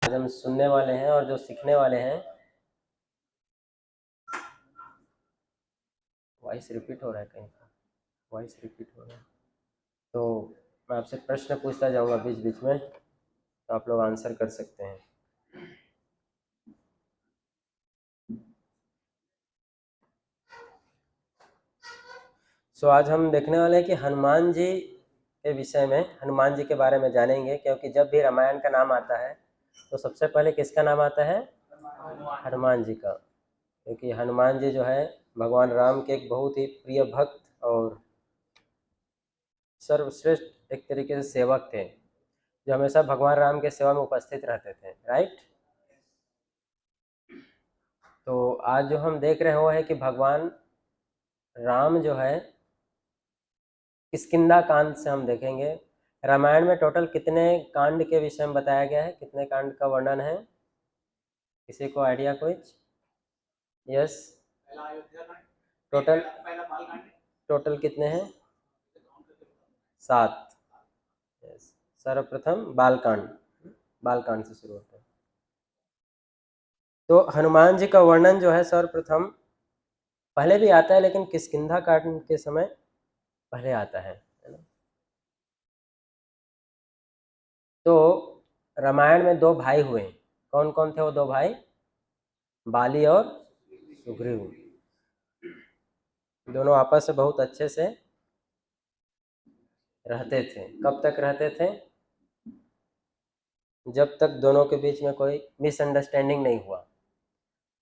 आज हम सुनने वाले हैं और जो सीखने वाले हैं, वॉइस रिपीट हो रहा है कहीं का, वॉइस रिपीट हो रहा है। तो मैं आपसे प्रश्न पूछता जाऊंगा बीच बीच में, तो आप लोग आंसर कर सकते हैं। आज हम देखने वाले हैं कि हनुमान जी के विषय में, हनुमान जी के बारे में जानेंगे, क्योंकि जब भी रामायण का नाम आता है तो सबसे पहले किसका नाम आता है? हनुमान जी का। क्योंकि हनुमान जी जो है भगवान राम के एक बहुत ही प्रिय भक्त और सर्वश्रेष्ठ एक तरीके से सेवक थे, जो हमेशा भगवान राम के सेवा में उपस्थित रहते थे। राइट। तो आज जो हम देख रहे हैं वो है कि भगवान राम जो है किष्किंधा कांड से हम देखेंगे। रामायण में टोटल कितने कांड के विषय में बताया गया है, कितने कांड का वर्णन है? किसी को आइडिया कुछ? यस, टोटल टोटल कितने हैं? 7। यस, सर्वप्रथम बालकांड, बालकांड से शुरू होता है। तो हनुमान जी का वर्णन जो है सर्वप्रथम पहले भी आता है, लेकिन किष्किंधा कांड के समय पहले आता है ना। तो रामायण में 2 भाई हुए। कौन कौन थे वो 2 भाई? बाली और सुग्रीव। दोनों आपस में बहुत अच्छे से रहते थे। कब तक रहते थे? जब तक दोनों के बीच में कोई मिसअंडरस्टैंडिंग नहीं हुआ।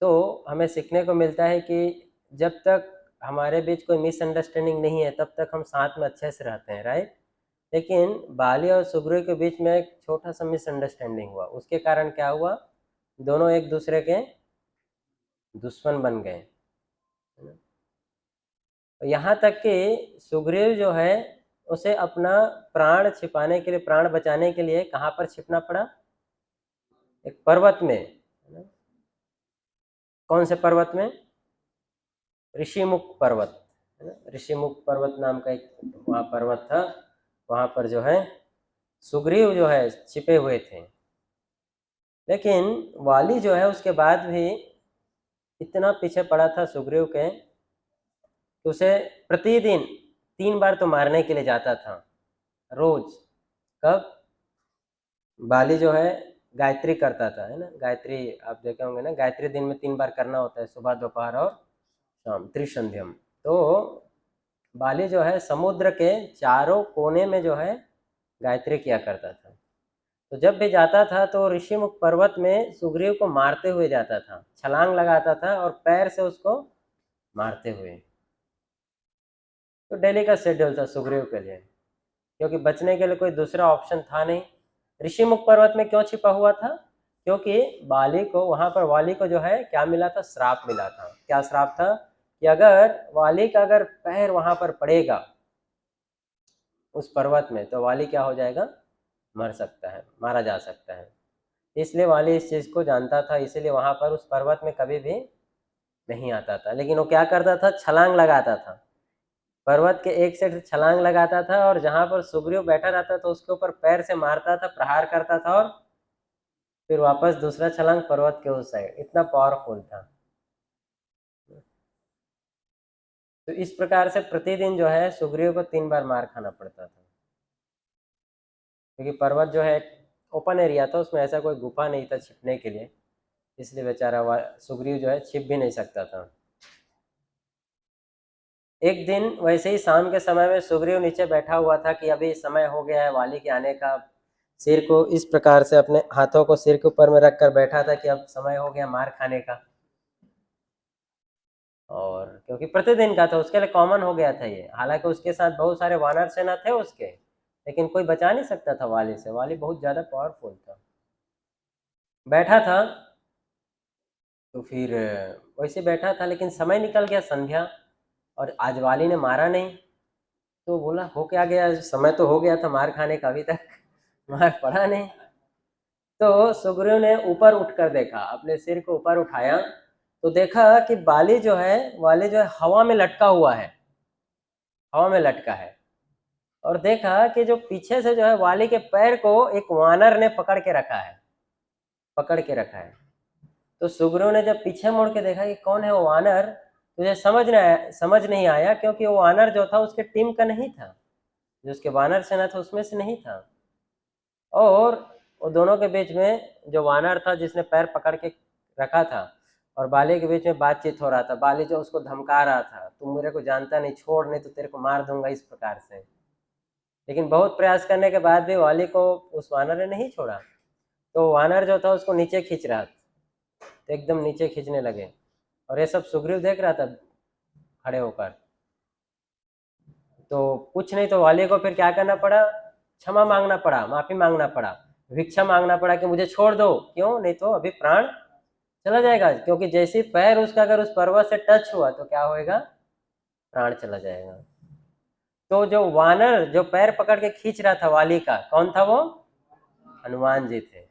तो हमें सीखने को मिलता है कि जब तक हमारे बीच कोई मिसअंडरस्टैंडिंग नहीं है तब तक हम साथ में अच्छे से रहते हैं। राइट। लेकिन बाली और सुग्रीव के बीच में एक छोटा सा मिसअंडरस्टैंडिंग हुआ, उसके कारण क्या हुआ? दोनों एक दूसरे के दुश्मन बन गए। यहाँ तक कि सुग्रीव जो है उसे अपना प्राण छिपाने के लिए, प्राण बचाने के लिए कहाँ पर छिपना पड़ा? एक पर्वत में। कौन से पर्वत में? ऋषिमुख पर्वत, है ना। ऋषिमुख पर्वत नाम का एक वहाँ पर्वत था, वहाँ पर जो है सुग्रीव जो है छिपे हुए थे। लेकिन वाली जो है उसके बाद भी इतना पीछे पड़ा था सुग्रीव के कि उसे प्रतिदिन 3 बार तो मारने के लिए जाता था, रोज। कब? बाली जो है गायत्री करता था, है ना। गायत्री आप देखे होंगे ना, गायत्री दिन में 3 बार करना होता है, सुबह दोपहर और शाम, त्रिसंध्यम। तो बाली जो है समुद्र के चारों कोने में जो है गायत्री किया करता था। तो जब भी जाता था तो ऋषिमुख पर्वत में सुग्रीव को मारते हुए जाता था, छलांग लगाता था और पैर से उसको मारते हुए। तो डेली का शेड्यूल था सुग्रीव के लिए, क्योंकि बचने के लिए कोई दूसरा ऑप्शन था नहीं। ऋषिमुख पर्वत में क्यों छिपा हुआ था? क्योंकि बाली को, वहां पर वाली को जो है क्या मिला था? श्राप मिला था। क्या श्राप था? कि अगर वाली का अगर पैर वहां पर पड़ेगा उस पर्वत में तो वाली क्या हो जाएगा? मर सकता है, मारा जा सकता है। इसलिए वाली इस चीज को जानता था, इसीलिए वहां पर उस पर्वत में कभी भी नहीं आता था। लेकिन वो क्या करता था? छलांग लगाता था, पर्वत के एक साइड से छलांग लगाता था और जहां पर सुग्रीव बैठा रहता था उसके ऊपर पैर से मारता था, प्रहार करता था और फिर वापस दूसरा छलांग पर्वत के उस साइड। इतना पावरफुल था। तो इस प्रकार से प्रतिदिन जो है सुग्रीव को 3 बार मार खाना पड़ता था, क्योंकि पर्वत जो है ओपन एरिया था, उसमें ऐसा कोई गुफा नहीं था छिपने के लिए, इसलिए बेचारा सुग्रीव जो है छिप भी नहीं सकता था। एक दिन वैसे ही शाम के समय में सुग्रीव नीचे बैठा हुआ था कि अभी समय हो गया है वाली के आने का। सिर को इस प्रकार से, अपने हाथों को सिर के ऊपर में रख कर बैठा था कि अब समय हो गया मार खाने का। और क्योंकि प्रतिदिन का था, उसके लिए कॉमन हो गया था ये। हालांकि उसके साथ बहुत सारे वानर सेना थे उसके, लेकिन कोई बचा नहीं सकता था वाली से। वाली बहुत ज्यादा पावरफुल था। बैठा था तो फिर वैसे बैठा था, लेकिन समय निकल गया संध्या और आज वाली ने मारा नहीं। तो बोला हो क्या गया, समय तो हो गया था मार खाने का, अभी तक मार पड़ा नहीं। तो सुग्रीव ने ऊपर उठकर देखा, अपने सिर को ऊपर उठाया तो देखा कि वाली जो है हवा में लटका हुआ है, हवा में लटका है। और देखा कि जो पीछे से जो है वाली के पैर को एक वानर ने पकड़ के रखा है। पकड़ के रखा है। तो सुग्रीव ने जब पीछे मुड़ के देखा कि कौन है वो वानर, तुझे समझ नहीं आया, क्योंकि वो वानर जो था उसके टीम का नहीं था, जो उसके वानर सेना था उसमें से नहीं था। और वो दोनों के बीच में जो वानर था जिसने पैर पकड़ के रखा था और बाली के बीच में बातचीत हो रहा था। बाली जो उसको धमका रहा था, तुम मेरे को जानता नहीं, छोड़, नहीं तो तेरे को मार दूंगा, इस प्रकार से। लेकिन बहुत प्रयास करने के बाद भी वाली को उस वानर ने नहीं छोड़ा। तो वानर जो था उसको नीचे खींच रहा था, तो एकदम नीचे खींचने लगे, और ये सब सुग्रीव देख रहा था खड़े होकर। तो कुछ नहीं तो वाली को फिर क्या करना पड़ा, क्षमा मांगना पड़ा, माफी मांगना पड़ा, भिक्षा मांगना पड़ा कि मुझे छोड़ दो, क्यों, नहीं तो अभी प्राण चला जाएगा। क्योंकि जैसे पैर उसका अगर उस पर्वत से टच हुआ तो क्या होएगा, प्राण चला जाएगा। तो जो वानर जो पैर पकड़ के खींच रहा था वाली का, कौन था वो, हनुमान जी थे।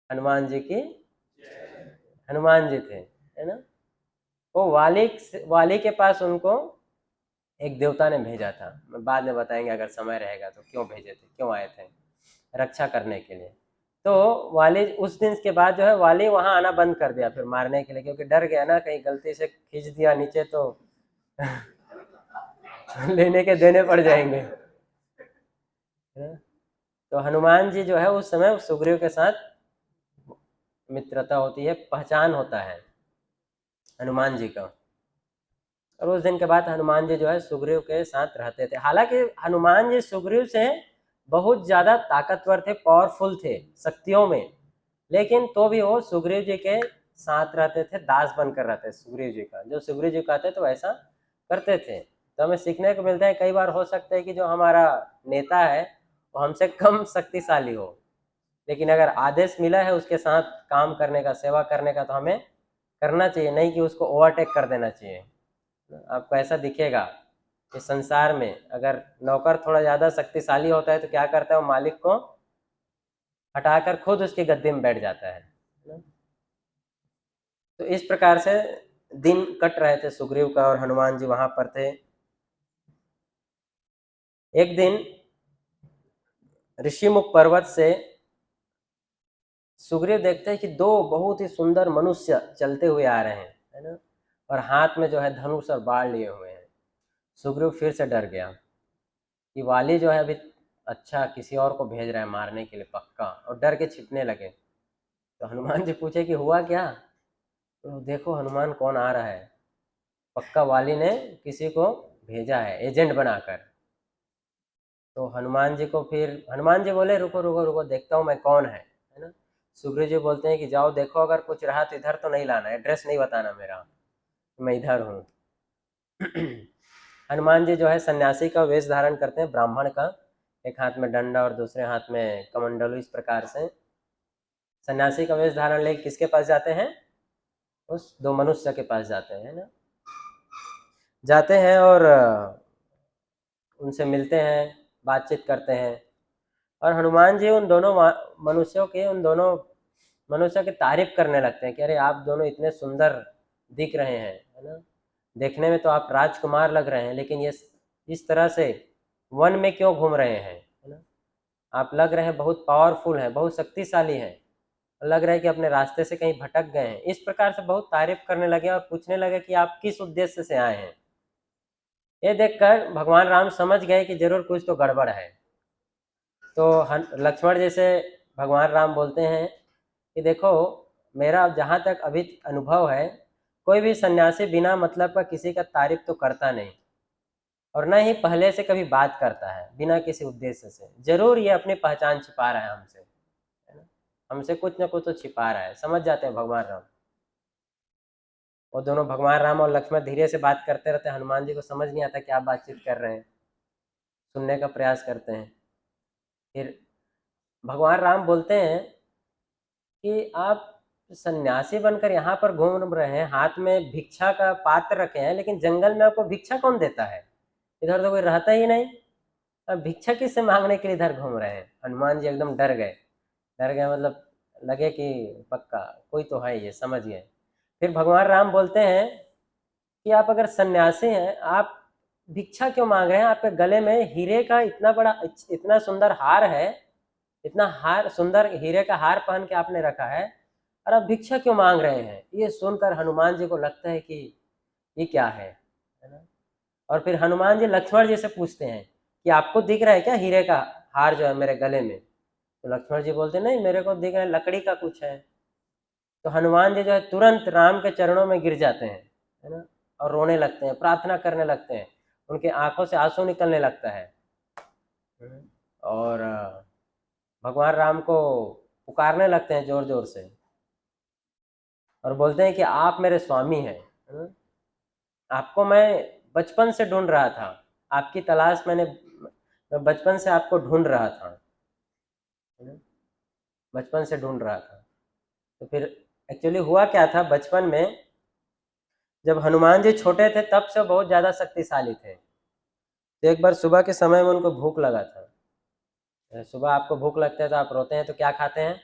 हनुमान जी की, हनुमान जी थे, है ना। वो वाली के पास उनको एक देवता ने भेजा था, बाद में बताएंगे अगर समय रहेगा तो, क्यों भेजे थे, क्यों आए थे, रक्षा करने के लिए। तो वाली उस दिन के बाद जो है वाली वहां आना बंद कर दिया फिर मारने के लिए, क्योंकि डर गया ना, कहीं गलती से खींच दिया नीचे तो लेने के देने पड़ जाएंगे। तो हनुमान जी जो है उस समय सुग्रीव के साथ मित्रता होती है, पहचान होता है हनुमान जी का। और उस दिन के बाद हनुमान जी जो है सुग्रीव के साथ रहते थे। हालांकि हनुमान जी सुग्रीव से बहुत ज्यादा ताकतवर थे, पावरफुल थे शक्तियों में, लेकिन तो भी वो सुग्रीव जी के साथ रहते थे, दास बनकर रहते सुग्रीव जी का। जो सुग्रीव जी कहते तो वैसा करते थे। तो हमें सीखने को मिलता है, कई बार हो सकता है कि जो हमारा नेता है वो हमसे कम शक्तिशाली हो, लेकिन अगर आदेश मिला है उसके साथ काम करने का, सेवा करने का, तो हमें करना चाहिए, नहीं कि उसको ओवरटेक कर देना चाहिए। आपको ऐसा दिखेगा कि संसार में अगर नौकर थोड़ा ज़्यादा शक्तिशाली होता है तो क्या करता है, वो मालिक को हटाकर खुद उसके गद्दे में बैठ जाता है। तो इस प्रकार से दिन कट रहे थे सुग्रीव का, और हनुमान जी वहां पर थे। एक दिन ऋषिमुख पर्वत से सुग्रीव देखते हैं कि दो बहुत ही सुंदर मनुष्य चलते हुए आ रहे हैं, है ना, और हाथ में जो है धनुष और बाण लिए हुए हैं। सुग्रीव फिर से डर गया कि वाली जो है अभी अच्छा किसी और को भेज रहा है मारने के लिए पक्का, और डर के छिपने लगे। तो हनुमान जी पूछे कि हुआ क्या, तो देखो हनुमान कौन आ रहा है, पक्का वाली ने किसी को भेजा है एजेंट बनाकर। तो हनुमान जी बोले रुको रुको रुको, देखता हूँ मैं कौन है ना। सुग्रीव जी बोलते हैं कि जाओ देखो, अगर कुछ रहा तो इधर तो नहीं लाना, एड्रेस नहीं बताना मेरा, मैं इधर हूँ। हनुमान जी जो है सन्यासी का वेश धारण करते हैं, ब्राह्मण का, एक हाथ में डंडा और दूसरे हाथ में कमंडलू, इस प्रकार से सन्यासी का वेश धारण लेके किसके पास जाते हैं, उस दो मनुष्य के पास जाते हैं ना, जाते हैं और उनसे मिलते हैं, बातचीत करते हैं। और हनुमान जी उन दोनों मनुष्यों के उन दोनों मनुष्यों की तारीफ करने लगते हैं कि अरे आप दोनों इतने सुंदर दिख रहे हैं, है ना, देखने में तो आप राजकुमार लग रहे हैं, लेकिन ये इस तरह से वन में क्यों घूम रहे हैं, है ना, आप लग रहे हैं बहुत पावरफुल हैं, बहुत शक्तिशाली हैं, लग रहा है कि अपने रास्ते से कहीं भटक गए हैं। इस प्रकार से बहुत तारीफ करने लगे और पूछने लगे कि आप किस उद्देश्य से आए हैं। ये देखकर भगवान राम समझ गए कि जरूर कुछ तो गड़बड़ है। तो लक्ष्मण जैसे भगवान राम बोलते हैं कि देखो, मेरा जहाँ तक अभी अनुभव है, कोई भी सन्यासी बिना मतलब का किसी का तारीफ तो करता नहीं, और न ही पहले से कभी बात करता है बिना किसी उद्देश्य से। जरूर ये अपनी पहचान छिपा रहा है हमसे, है ना, हमसे कुछ ना कुछ तो छिपा रहा है, समझ जाते हैं भगवान राम। वो दोनों भगवान राम और लक्ष्मण धीरे से बात करते रहते हैं, हनुमान जी को समझ नहीं आता क्या बातचीत कर रहे हैं, सुनने का प्रयास करते हैं। फिर भगवान राम बोलते हैं कि आप सन्यासी बनकर यहाँ पर घूम रहे हैं, हाथ में भिक्षा का पात्र रखे हैं, लेकिन जंगल में आपको भिक्षा कौन देता है, इधर तो कोई रहता ही नहीं, अब भिक्षा किससे मांगने के लिए इधर घूम रहे हैं। हनुमान जी एकदम डर गए, डर गए मतलब लगे कि पक्का कोई तो है, ये समझ गए। फिर भगवान राम बोलते हैं कि आप अगर सन्यासी हैं, आप भिक्षा क्यों मांग रहे हैं, आपके गले में हीरे का इतना बड़ा इतना सुंदर हार है, इतना हार, सुंदर हीरे का हार पहन के आपने रखा है और आप भिक्षा क्यों मांग रहे हैं? ये सुनकर हनुमान जी को लगता है कि ये क्या है ना। और फिर हनुमान जी लक्ष्मण जी से पूछते हैं कि आपको दिख रहा है क्या हीरे का हार जो है मेरे गले में? तो लक्ष्मण जी बोलते नहीं, मेरे को दिख रहा है लकड़ी का कुछ है। तो हनुमान जी जो है तुरंत राम के चरणों में गिर जाते हैं, है ना, और रोने लगते हैं, प्रार्थना करने लगते हैं, उनके आंखों से आंसू निकलने लगता है। और भगवान राम को पुकारने लगते हैं जोर जोर से और बोलते हैं कि आप मेरे स्वामी हैं, है ना? आपको मैं बचपन से ढूंढ रहा था, आपकी तलाश मैं बचपन से आपको ढूंढ रहा था, है ना? बचपन से ढूंढ रहा था। तो फिर एक्चुअली हुआ क्या था, बचपन में जब हनुमान जी छोटे थे तब से बहुत ज़्यादा शक्तिशाली थे। तो एक बार सुबह के समय में उनको भूख लगा था। सुबह आपको भूख लगता है तो आप रोते हैं तो क्या खाते हैं?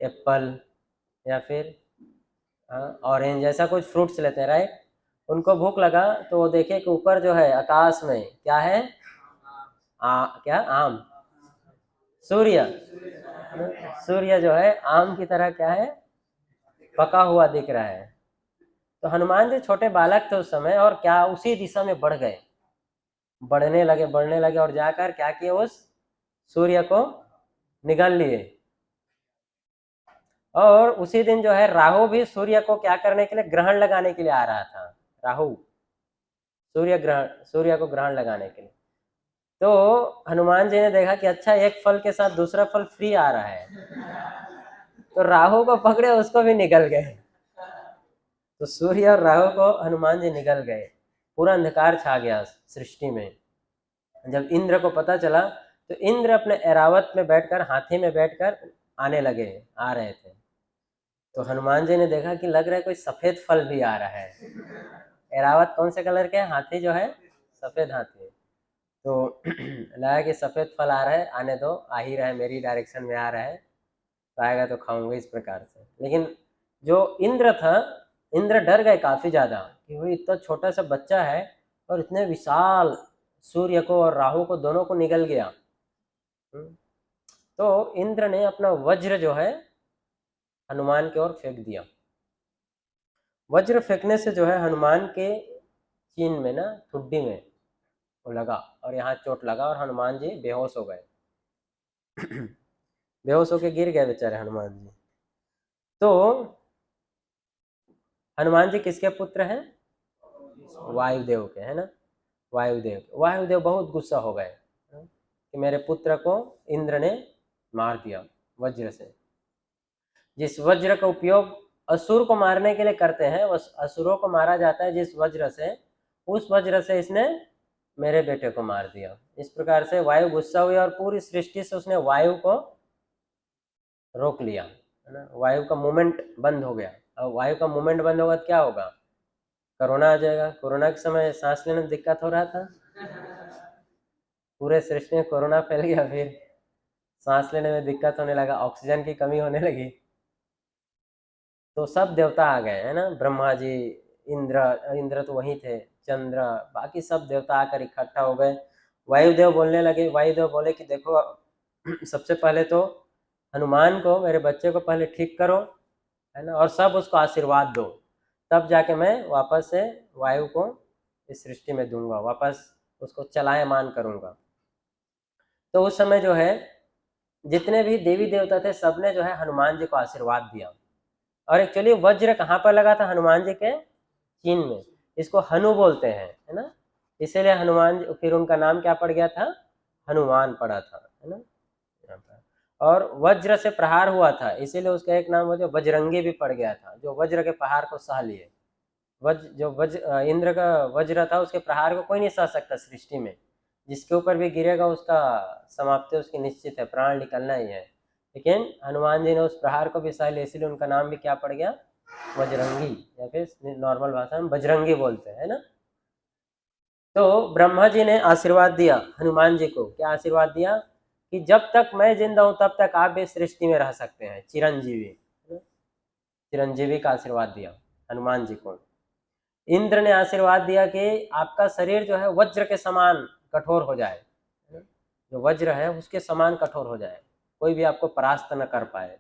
एप्पल या फिर ऑरेंज, ऐसा कुछ फ्रूट्स लेते हैं, राइट। उनको भूख लगा तो वो देखे कि ऊपर जो है आकाश में क्या है? क्या? आम। सूर्य। सूर्य जो है आम की तरह क्या है? पका हुआ दिख रहा है। तो हनुमान जी छोटे बालक थे उस समय और क्या उसी दिशा में बढ़ गए, बढ़ने लगे और जाकर क्या किए? उस सूर्य को निगल लिए। और उसी दिन जो है राहु भी सूर्य को क्या करने के लिए? ग्रहण लगाने के लिए आ रहा था। राहु सूर्य को ग्रहण लगाने के लिए। तो हनुमान जी ने देखा कि अच्छा, एक फल के साथ दूसरा फल फ्री आ रहा है, तो राहु को पकड़े, उसको भी निगल गए। तो सूर्य और राहु को हनुमान जी निगल गए, पूरा अंधकार छा गया सृष्टि में। जब इंद्र को पता चला तो इंद्र अपने ऐरावत में बैठकर, हाथी में बैठकर आने लगे, आ रहे थे। तो हनुमान जी ने देखा कि लग रहा है कोई सफेद फल भी आ रहा है। ऐरावत कौन से कलर के है? हाथी जो है सफेद हाथी। तो लगा कि सफेद फल आ रहा है, आने दो, आ ही रहा है, मेरी डायरेक्शन में आ रहा है, तो आएगा तो खाऊंगे, इस प्रकार से। लेकिन जो इंद्र था, इंद्र डर गए काफी ज्यादा कि वो इतना छोटा सा बच्चा है और इतने विशाल सूर्य को और राहु को दोनों को निगल गया। तो इंद्र ने अपना वज्र जो है हनुमान की ओर फेंक दिया। वज्र फेंकने से जो है हनुमान के चीन में ना, ठुड्डी में वो लगा और यहाँ चोट लगा और हनुमान जी बेहोश हो गए। बेहोश होके गिर गए बेचारे हनुमान जी। तो हनुमान जी किसके पुत्र हैं? वायुदेव के, है ना। वायुदेव बहुत गुस्सा हो गए कि मेरे पुत्र को इंद्र ने मार दिया वज्र से। जिस वज्र का उपयोग असुर को मारने के लिए करते हैं, उस असुरों को मारा जाता है जिस वज्र से, उस वज्र से इसने मेरे बेटे को मार दिया। इस प्रकार से वायु गुस्सा हुई और पूरी सृष्टि से उसने वायु को रोक लिया, है ना। वायु का मूवमेंट बंद हो गया। अब वायु का मूवमेंट बंद होगा तो क्या होगा? कोरोना आ जाएगा। कोरोना के समय सांस लेने में दिक्कत हो रहा था, पूरे सृष्टि में कोरोना फैल गया, फिर सांस लेने में दिक्कत होने लगा, ऑक्सीजन की कमी होने लगी। तो सब देवता आ गए, है ना। ब्रह्मा जी, इंद्र तो वहीं थे, चंद्र, बाकी सब देवता आकर इकट्ठा हो गए। वायुदेव बोलने लगे। वायुदेव बोले कि देखो, सबसे पहले तो हनुमान को, मेरे बच्चे को पहले ठीक करो, है ना, और सब उसको आशीर्वाद दो, तब जाके मैं वापस से वायु को इस सृष्टि में दूंगा, वापस उसको चलायमान करूंगा। तो उस समय जो है जितने भी देवी देवता थे सबने जो है हनुमान जी को आशीर्वाद दिया। और एक्चुअली वज्र कहाँ पर लगा था? हनुमान जी के चीन में। इसको हनु बोलते हैं, है ना। इसीलिए हनुमान जी, फिर उनका नाम क्या पड़ गया था? हनुमान पड़ा था, है ना। और वज्र से प्रहार हुआ था, इसीलिए उसका एक नाम वजह बजरंगी भी पड़ गया था, जो वज्र के प्रहार को सह लिए। इंद्र का वज्र था, उसके प्रहार को कोई नहीं सह सकता सृष्टि में। जिसके ऊपर भी गिरेगा उसका समाप्ति उसकी निश्चित है, प्राण निकलना ही है। लेकिन हनुमान जी ने उस प्रहार को भी सह लिया, इसलिए उनका नाम भी क्या पड़ गया? बजरंगी, या फिर नॉर्मल भाषा में बजरंगी बोलते हैं, ना। तो ब्रह्मा जी ने आशीर्वाद दिया हनुमान जी को। क्या आशीर्वाद दिया? कि जब तक मैं जिंदा हूं तब तक आप भी सृष्टि में रह सकते हैं, चिरंजीवी, है ना? चिरंजीवी का आशीर्वाद दिया हनुमान जी को। इंद्र ने आशीर्वाद दिया कि आपका शरीर जो है वज्र के समान कठोर हो जाए, जो वज्र है उसके समान कठोर हो जाए। कोई भी आपको परास्त न कर पाए।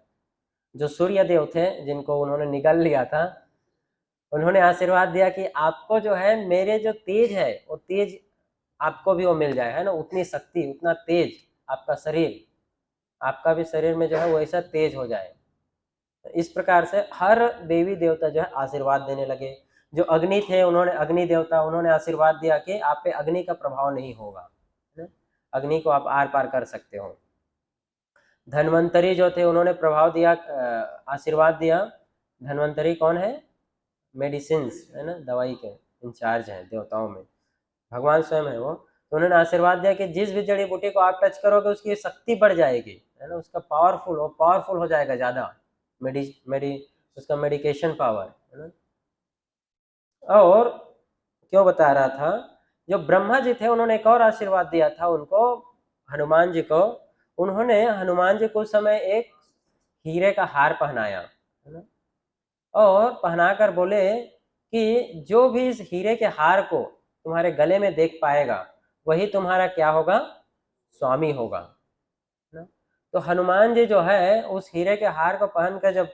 जो सूर्य देव थे जिनको उन्होंने निगल लिया था, उन्होंने आशीर्वाद दिया कि आपको जो है मेरे जो तेज है वो तेज आपको भी वो मिल जाए, है ना, उतनी शक्ति उतना तेज आपका शरीर, आपका भी शरीर में जो है वैसा तेज हो जाए। इस प्रकार से हर देवी देवता जो है आशीर्वाद देने लगे। जो अग्नि थे उन्होंने, अग्नि देवता, उन्होंने आशीर्वाद दिया कि आप पे अग्नि का प्रभाव नहीं होगा, अग्नि को आप आर पार कर सकते हो। धन्वंतरी जो थे उन्होंने प्रभाव दिया, आशीर्वाद दिया। धन्वंतरी कौन है? मेडिसिन्स, है ना, दवाई के इंचार्ज हैं देवताओं में, भगवान स्वयं है वो। तो उन्होंने आशीर्वाद दिया कि जिस भी जड़ी बूटी को आप टच करोगे उसकी शक्ति बढ़ जाएगी, है ना, उसका पावरफुल हो जाएगा ज़्यादा, उसका मेडिकेशन पावर, है ना। और क्यों बता रहा था, जो ब्रह्मा जी थे उन्होंने एक और आशीर्वाद दिया था उनको, हनुमान जी को। उन्होंने हनुमान जी को उस समय एक हीरे का हार पहनाया, है ना, और पहनाकर बोले कि जो भी इस हीरे के हार को तुम्हारे गले में देख पाएगा वही तुम्हारा क्या होगा? स्वामी होगा, है ना। तो हनुमान जी जो है उस हीरे के हार को पहनकर जब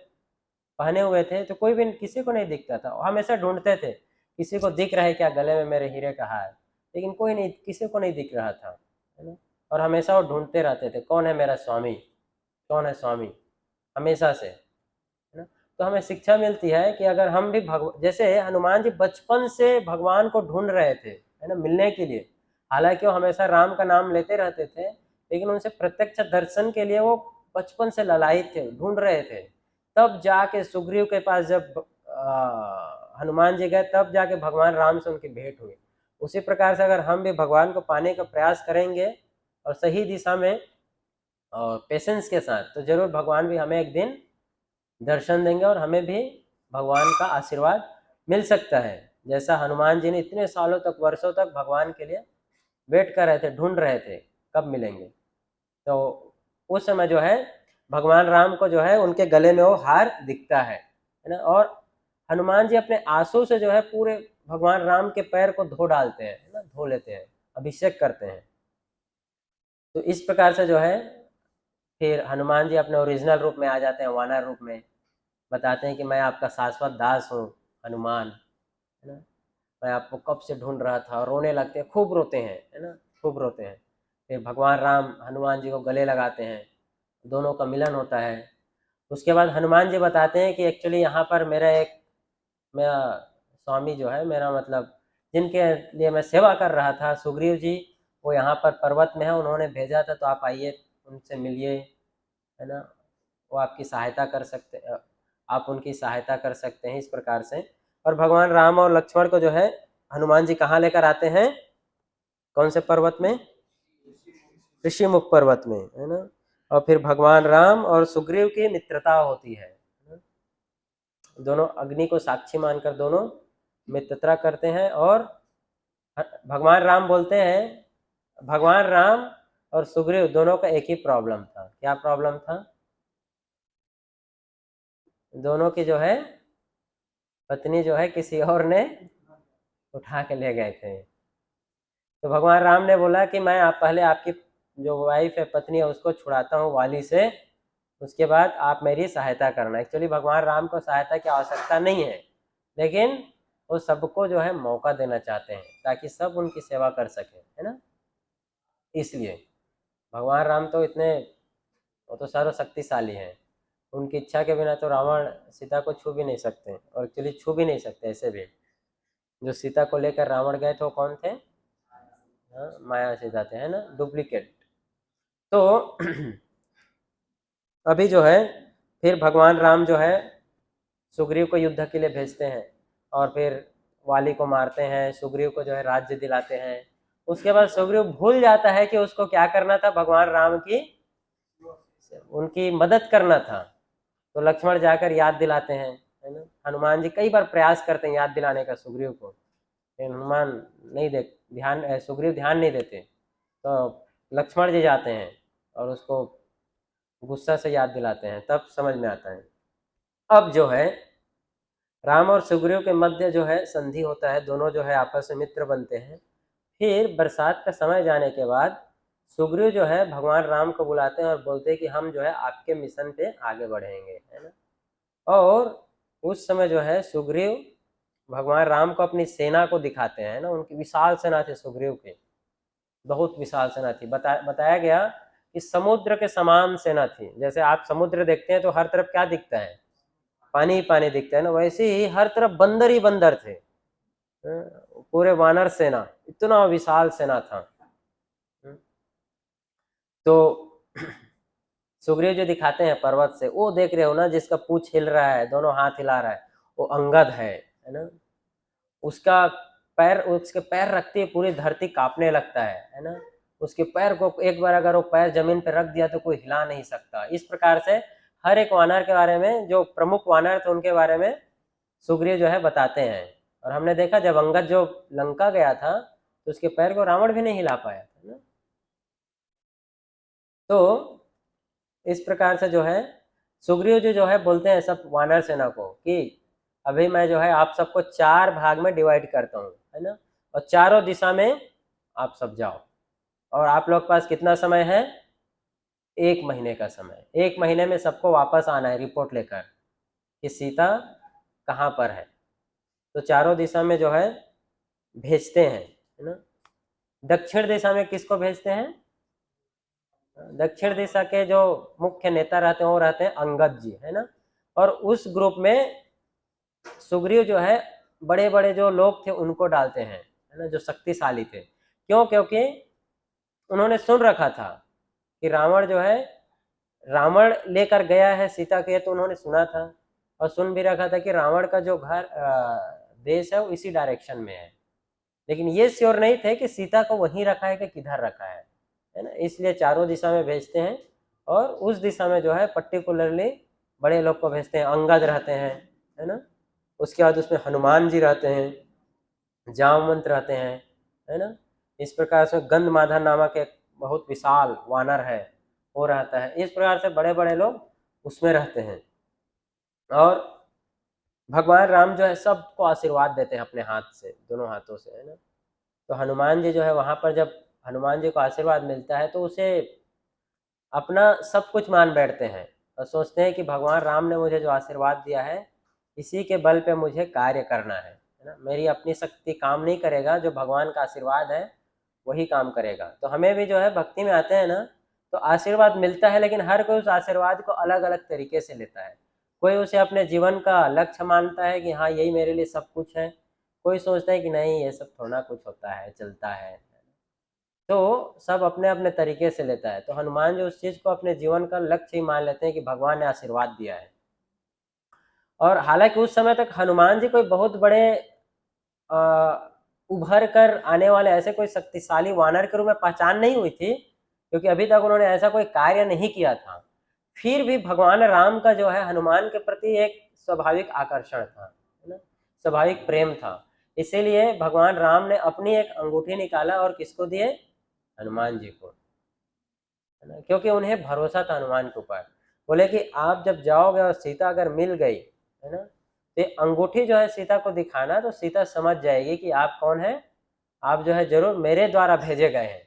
पहने हुए थे तो कोई भी किसी को नहीं दिखता था, हमेशा ढूंढते थे किसी को दिख रहा है क्या गले में मेरे हीरे का हार, लेकिन कोई नहीं, किसी को नहीं दिख रहा था, है ना। और हमेशा वो ढूंढते रहते थे कौन है मेरा स्वामी, कौन है स्वामी, हमेशा से, है ना। तो हमें शिक्षा मिलती है कि अगर हम भी जैसे हनुमान जी बचपन से भगवान को ढूंढ रहे थे, है ना, मिलने के लिए, हालांकि वो हमेशा राम का नाम लेते रहते थे, लेकिन उनसे प्रत्यक्ष दर्शन के लिए वो बचपन से ललायित थे, ढूंढ रहे थे। तब जाके सुग्रीव के पास जब हनुमान जी गए, तब जाके भगवान राम से उनकी भेंट हुई। उसी प्रकार से अगर हम भी भगवान को पाने का प्रयास करेंगे और सही दिशा में और पेशेंस के साथ, तो जरूर भगवान भी हमें एक दिन दर्शन देंगे और हमें भी भगवान का आशीर्वाद मिल सकता है। जैसा हनुमान जी ने इतने सालों तक, वर्षों तक भगवान के लिए वेट कर रहे थे, ढूंढ रहे थे कब मिलेंगे, तो उस समय जो है भगवान राम को जो है उनके गले में वो हार दिखता है ना। और हनुमान जी अपने आंसू से जो है पूरे भगवान राम के पैर को धो डालते हैं, है ना, धो लेते हैं, अभिषेक करते हैं। तो इस प्रकार से जो है फिर हनुमान जी अपने ओरिजिनल रूप में आ जाते हैं, वानर रूप में, बताते हैं कि मैं आपका शाश्वत दास हूँ हनुमान, है ना, मैं आपको कब से ढूंढ रहा था। और रोने लगते हैं, खूब रोते हैं, है ना, खूब रोते हैं। फिर भगवान राम हनुमान जी को गले लगाते हैं, दोनों का मिलन होता है। उसके बाद हनुमान जी बताते हैं कि एक्चुअली यहाँ पर मेरा स्वामी जो है, मेरा मतलब जिनके लिए मैं सेवा कर रहा था, सुग्रीव जी, वो यहाँ पर पर्वत में है, उन्होंने भेजा था, तो आप आइए उनसे मिलिए, है ना, वो आपकी सहायता कर सकते, आप उनकी सहायता कर सकते हैं, इस प्रकार से। और भगवान राम और लक्ष्मण को जो है हनुमान जी कहाँ लेकर आते हैं? कौन से पर्वत में? ऋषिमुख पर्वत में, है ना। और फिर भगवान राम और सुग्रीव की मित्रता होती है, दोनों अग्नि को साक्षी मानकर दोनों मित्रता करते हैं। और भगवान राम बोलते हैं, भगवान राम और सुग्रीव दोनों का एक ही प्रॉब्लम था। क्या प्रॉब्लम था? दोनों की जो है पत्नी जो है किसी और ने उठा के ले गए थे। तो भगवान राम ने बोला कि मैं पहले आपकी जो वाइफ है, पत्नी है, उसको छुड़ाता हूँ वाली से, उसके बाद आप मेरी सहायता करना। एक्चुअली भगवान राम को सहायता की आवश्यकता नहीं है, लेकिन वो सबको जो है मौका देना चाहते हैं ताकि सब उनकी सेवा कर सकें, है ना। इसलिए भगवान राम तो इतने, वो तो सर्वशक्तिशाली हैं, उनकी इच्छा के बिना तो रावण सीता को छू भी नहीं सकते, और एक्चुअली छू भी नहीं सकते। ऐसे भी जो सीता को लेकर रावण गए थे वो कौन थे? हाँ, माया से जाते हैं ना, डुप्लीकेट। तो अभी जो है फिर भगवान राम जो है सुग्रीव को युद्ध के लिए भेजते हैं, और फिर वाली को मारते हैं, सुग्रीव को जो है राज्य दिलाते हैं। उसके बाद सुग्रीव भूल जाता है कि उसको क्या करना था, भगवान राम की उनकी मदद करना था। तो लक्ष्मण जाकर याद दिलाते हैं, है ना। हनुमान जी कई बार प्रयास करते हैं याद दिलाने का सुग्रीव को, लेकिन हनुमान नहीं देख ध्यान सुग्रीव ध्यान नहीं देते। तो लक्ष्मण जी जाते हैं और उसको गुस्सा से याद दिलाते हैं, तब समझ में आता है। अब जो है राम और सुग्रीव के मध्य जो है संधि होता है, दोनों जो है आपस में मित्र बनते हैं। फिर बरसात का समय जाने के बाद सुग्रीव जो है भगवान राम को बुलाते हैं और बोलते हैं कि हम जो है आपके मिशन पे आगे बढ़ेंगे, है ना। और उस समय जो है सुग्रीव भगवान राम को अपनी सेना को दिखाते हैं ना, उनकी विशाल सेना थी सुग्रीव की, बहुत विशाल सेना थी। बताया गया कि समुद्र के समान सेना थी। जैसे आप समुद्र देखते हैं तो हर तरफ क्या दिखता है, पानी ही पानी दिखता है ना, वैसे ही हर तरफ बंदर ही बंदर थे, पूरे वानर सेना, इतना विशाल सेना था। तो सुग्रीव जो दिखाते हैं पर्वत से, वो देख रहे हो ना, जिसका पूंछ हिल रहा है, दोनों हाथ हिला रहा है, वो अंगद है ना। उसका पैर, उसके पैर रखते ही पूरी धरती कांपने लगता है ना। उसके पैर को एक बार अगर वो पैर जमीन पर रख दिया तो कोई हिला नहीं सकता। इस प्रकार से हर एक वानर के बारे में, जो प्रमुख वानर थे उनके बारे में सुग्रीव जो है बताते हैं। और हमने देखा जब अंगद जो लंका गया था तो उसके पैर को रावण भी नहीं हिला पाया था ना। तो इस प्रकार से जो है सुग्रीव जी जो है बोलते हैं सब वानर सेना को कि अभी मैं जो है आप सबको 4 भाग में डिवाइड करता हूँ, है ना, और चारों दिशा में आप सब जाओ। और आप लोग के पास कितना समय है, 1 महीने का समय। 1 महीने में सबको वापस आना है रिपोर्ट लेकर कि सीता कहाँ पर है। तो चारों दिशा में जो है भेजते हैं, है ना। दक्षिण दिशा में किसको भेजते हैं, दक्षिण दिशा के जो मुख्य नेता रहते हैं वो रहते हैं अंगद जी, है ना। और उस ग्रुप में सुग्रीव जो है बड़े बड़े जो लोग थे उनको डालते हैं, है ना, जो शक्तिशाली थे। क्यों, क्योंकि उन्होंने सुन रखा था कि रावण जो है, रावण लेकर गया है सीता के, तो उन्होंने सुना था। और सुन भी रखा था कि रावण का जो घर देश है वो इसी डायरेक्शन में है, लेकिन ये श्योर नहीं थे कि सीता को वहीं रखा है कि किधर रखा है ना। इसलिए चारों दिशा में भेजते हैं। और उस दिशा में जो है पर्टिकुलरली बड़े लोग को भेजते हैं, अंगद रहते हैं, है ना। उसके बाद उसमें हनुमान जी रहते हैं, जामवंत रहते हैं, है ना। इस प्रकार से गंधमादन नामक एक बहुत विशाल वानर है, वो रहता है। इस प्रकार से बड़े बड़े लोग उसमें रहते हैं। और भगवान राम जो है सबको आशीर्वाद देते हैं अपने हाथ से, दोनों हाथों से, है ना। तो हनुमान जी जो है वहाँ पर जब हनुमान जी को आशीर्वाद मिलता है तो उसे अपना सब कुछ मान बैठते हैं और सोचते हैं कि भगवान राम ने मुझे जो आशीर्वाद दिया है इसी के बल पे मुझे कार्य करना है ना। मेरी अपनी शक्ति काम नहीं करेगा, जो भगवान का आशीर्वाद है वही काम करेगा। तो हमें भी जो है भक्ति में आते हैं ना तो आशीर्वाद मिलता है, लेकिन हर कोई उस आशीर्वाद को अलग अलग तरीके से लेता है। कोई उसे अपने जीवन का लक्ष्य मानता है कि हाँ यही मेरे लिए सब कुछ है, कोई सोचता है कि नहीं ये सब थोड़ा कुछ होता है, चलता है। तो सब अपने अपने तरीके से लेता है। तो हनुमान जी उस चीज को अपने जीवन का लक्ष्य ही मान लेते हैं कि भगवान ने आशीर्वाद दिया है। और हालांकि उस समय तक हनुमान जी कोई बहुत बड़े उभर कर आने वाले ऐसे कोई शक्तिशाली वानर के रूप में पहचान नहीं हुई थी, क्योंकि अभी तक उन्होंने ऐसा कोई कार्य नहीं किया था। फिर भी भगवान राम का जो है हनुमान के प्रति एक स्वाभाविक आकर्षण था, है ना, स्वाभाविक प्रेम था। इसीलिए भगवान राम ने अपनी एक अंगूठी निकाला और किसको दिए, हनुमान जी को, है ना, क्योंकि उन्हें भरोसा था हनुमान के ऊपर। बोले कि आप जब जाओगे और सीता अगर मिल गई, है ना, तो अंगूठी जो है सीता को दिखाना, तो सीता समझ जाएगी कि आप कौन है, आप जो है जरूर मेरे द्वारा भेजे गए हैं,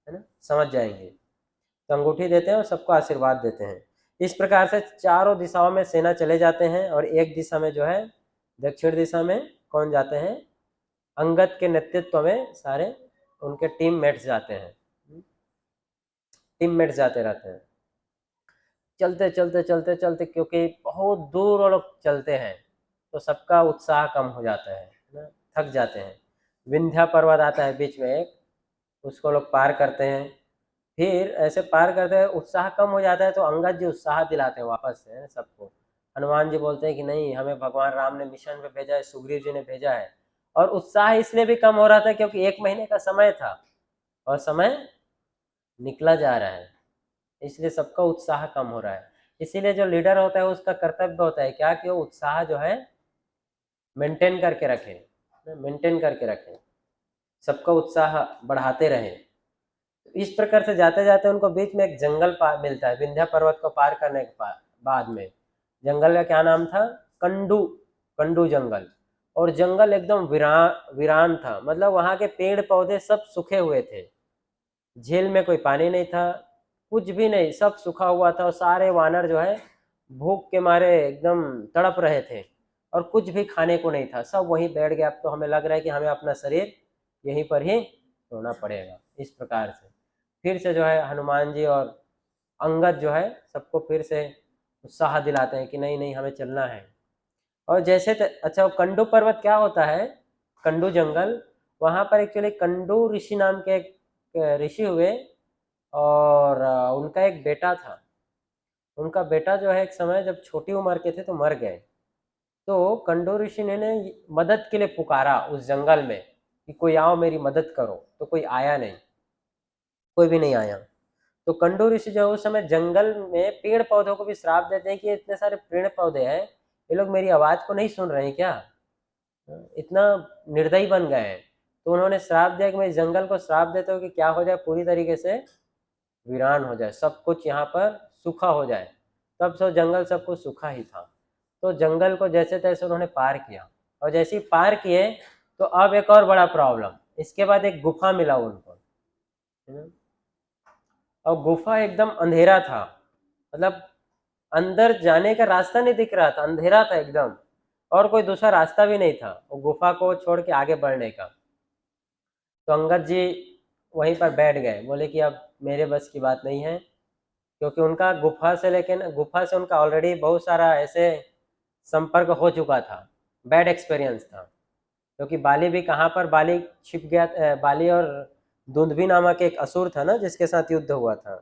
है ना, समझ जाएंगे। तो अंगूठी देते हैं और सबको आशीर्वाद देते हैं। इस प्रकार से चारों दिशाओं में सेना चले जाते हैं और एक दिशा में जो है दक्षिण दिशा में कौन जाते हैं, अंगद के नेतृत्व में सारे उनके टीममेट्स जाते हैं, टीममेट्स जाते रहते हैं। चलते चलते चलते चलते, क्योंकि बहुत दूर वो लोग चलते हैं तो सबका उत्साह कम हो जाता है ना, थक जाते हैं। विंध्या पर्वत आता है बीच में एक, उसको लोग पार करते हैं। फिर ऐसे पार करते हैं, उत्साह कम हो जाता है तो अंगद जी उत्साह दिलाते हैं वापस से सबको। हनुमान जी बोलते हैं कि नहीं, हमें भगवान राम ने मिशन पे भेजा है, सुग्रीव जी ने भेजा है। और उत्साह इसलिए भी कम हो रहा था क्योंकि 1 महीने का समय था और समय निकला जा रहा है, इसलिए सबका उत्साह कम हो रहा है। इसीलिए जो लीडर होता है उसका कर्तव्य होता है क्या, कि वो उत्साह जो है मेंटेन करके रखे, मेंटेन करके रखे, सबका उत्साह बढ़ाते रहे। इस प्रकार से जाते जाते उनको बीच में एक जंगल मिलता है। विंध्या पर्वत को पार करने के बाद में जंगल का क्या नाम था, कंडू, कंडू जंगल। और जंगल एकदम वीरान वीरान था, मतलब वहां के पेड़ पौधे सब सूखे हुए थे, झील में कोई पानी नहीं था, कुछ भी नहीं, सब सूखा हुआ था और सारे वानर जो है भूख के मारे एकदम तड़प रहे थे और कुछ भी खाने को नहीं था, सब वहीं बैठ गए। अब तो हमें लग रहा है कि हमें अपना शरीर यहीं पर ही छोड़ना पड़ेगा। इस प्रकार से फिर से जो है हनुमान जी और अंगद जो है सबको फिर से उत्साह दिलाते हैं कि नहीं नहीं हमें चलना है। और जैसे अच्छा, वो कंडू पर्वत क्या होता है, कंडू जंगल, वहाँ पर एक्चुअली कंडू ऋषि नाम के एक ऋषि हुए और उनका एक बेटा था। उनका बेटा जो है एक समय जब छोटी उम्र के थे तो मर गए। तो कंडू ऋषि ने मदद के लिए पुकारा उस जंगल में कि कोई आओ मेरी मदद करो, तो कोई आया नहीं, कोई भी नहीं आया। तो कंडू ऋषि जो है उस समय जंगल में पेड़ पौधों को भी श्राप देते हैं कि इतने सारे पेड़ पौधे हैं, ये लोग मेरी आवाज़ को नहीं सुन रहे हैं क्या, इतना निर्दयी बन गए हैं। तो उन्होंने श्राप दिया कि मैं इस जंगल को श्राप देता हूँ कि क्या हो जाए, पूरी तरीके से वीरान हो जाए, सब कुछ यहाँ पर सूखा हो जाए। तब से जंगल सब कुछ सूखा ही था। तो जंगल को जैसे तैसे उन्होंने पार किया और जैसे ही पार किए तो अब एक और बड़ा प्रॉब्लम, इसके बाद एक गुफा मिला उनको, है ना। और गुफा एकदम अंधेरा था, मतलब अंदर जाने का रास्ता नहीं दिख रहा था, अंधेरा था एकदम और कोई दूसरा रास्ता भी नहीं था वो गुफा को छोड़ के आगे बढ़ने का। तो अंगद जी वहीं पर बैठ गए, बोले कि अब मेरे बस की बात नहीं है, क्योंकि उनका गुफा से, लेकिन गुफा से उनका ऑलरेडी बहुत सारा ऐसे संपर्क हो चुका था, बैड एक्सपीरियंस था। क्योंकि बाली भी कहाँ पर बाली छिप गया, बाली और धुंधवी नामक एक असुर था ना जिसके साथ युद्ध हुआ था,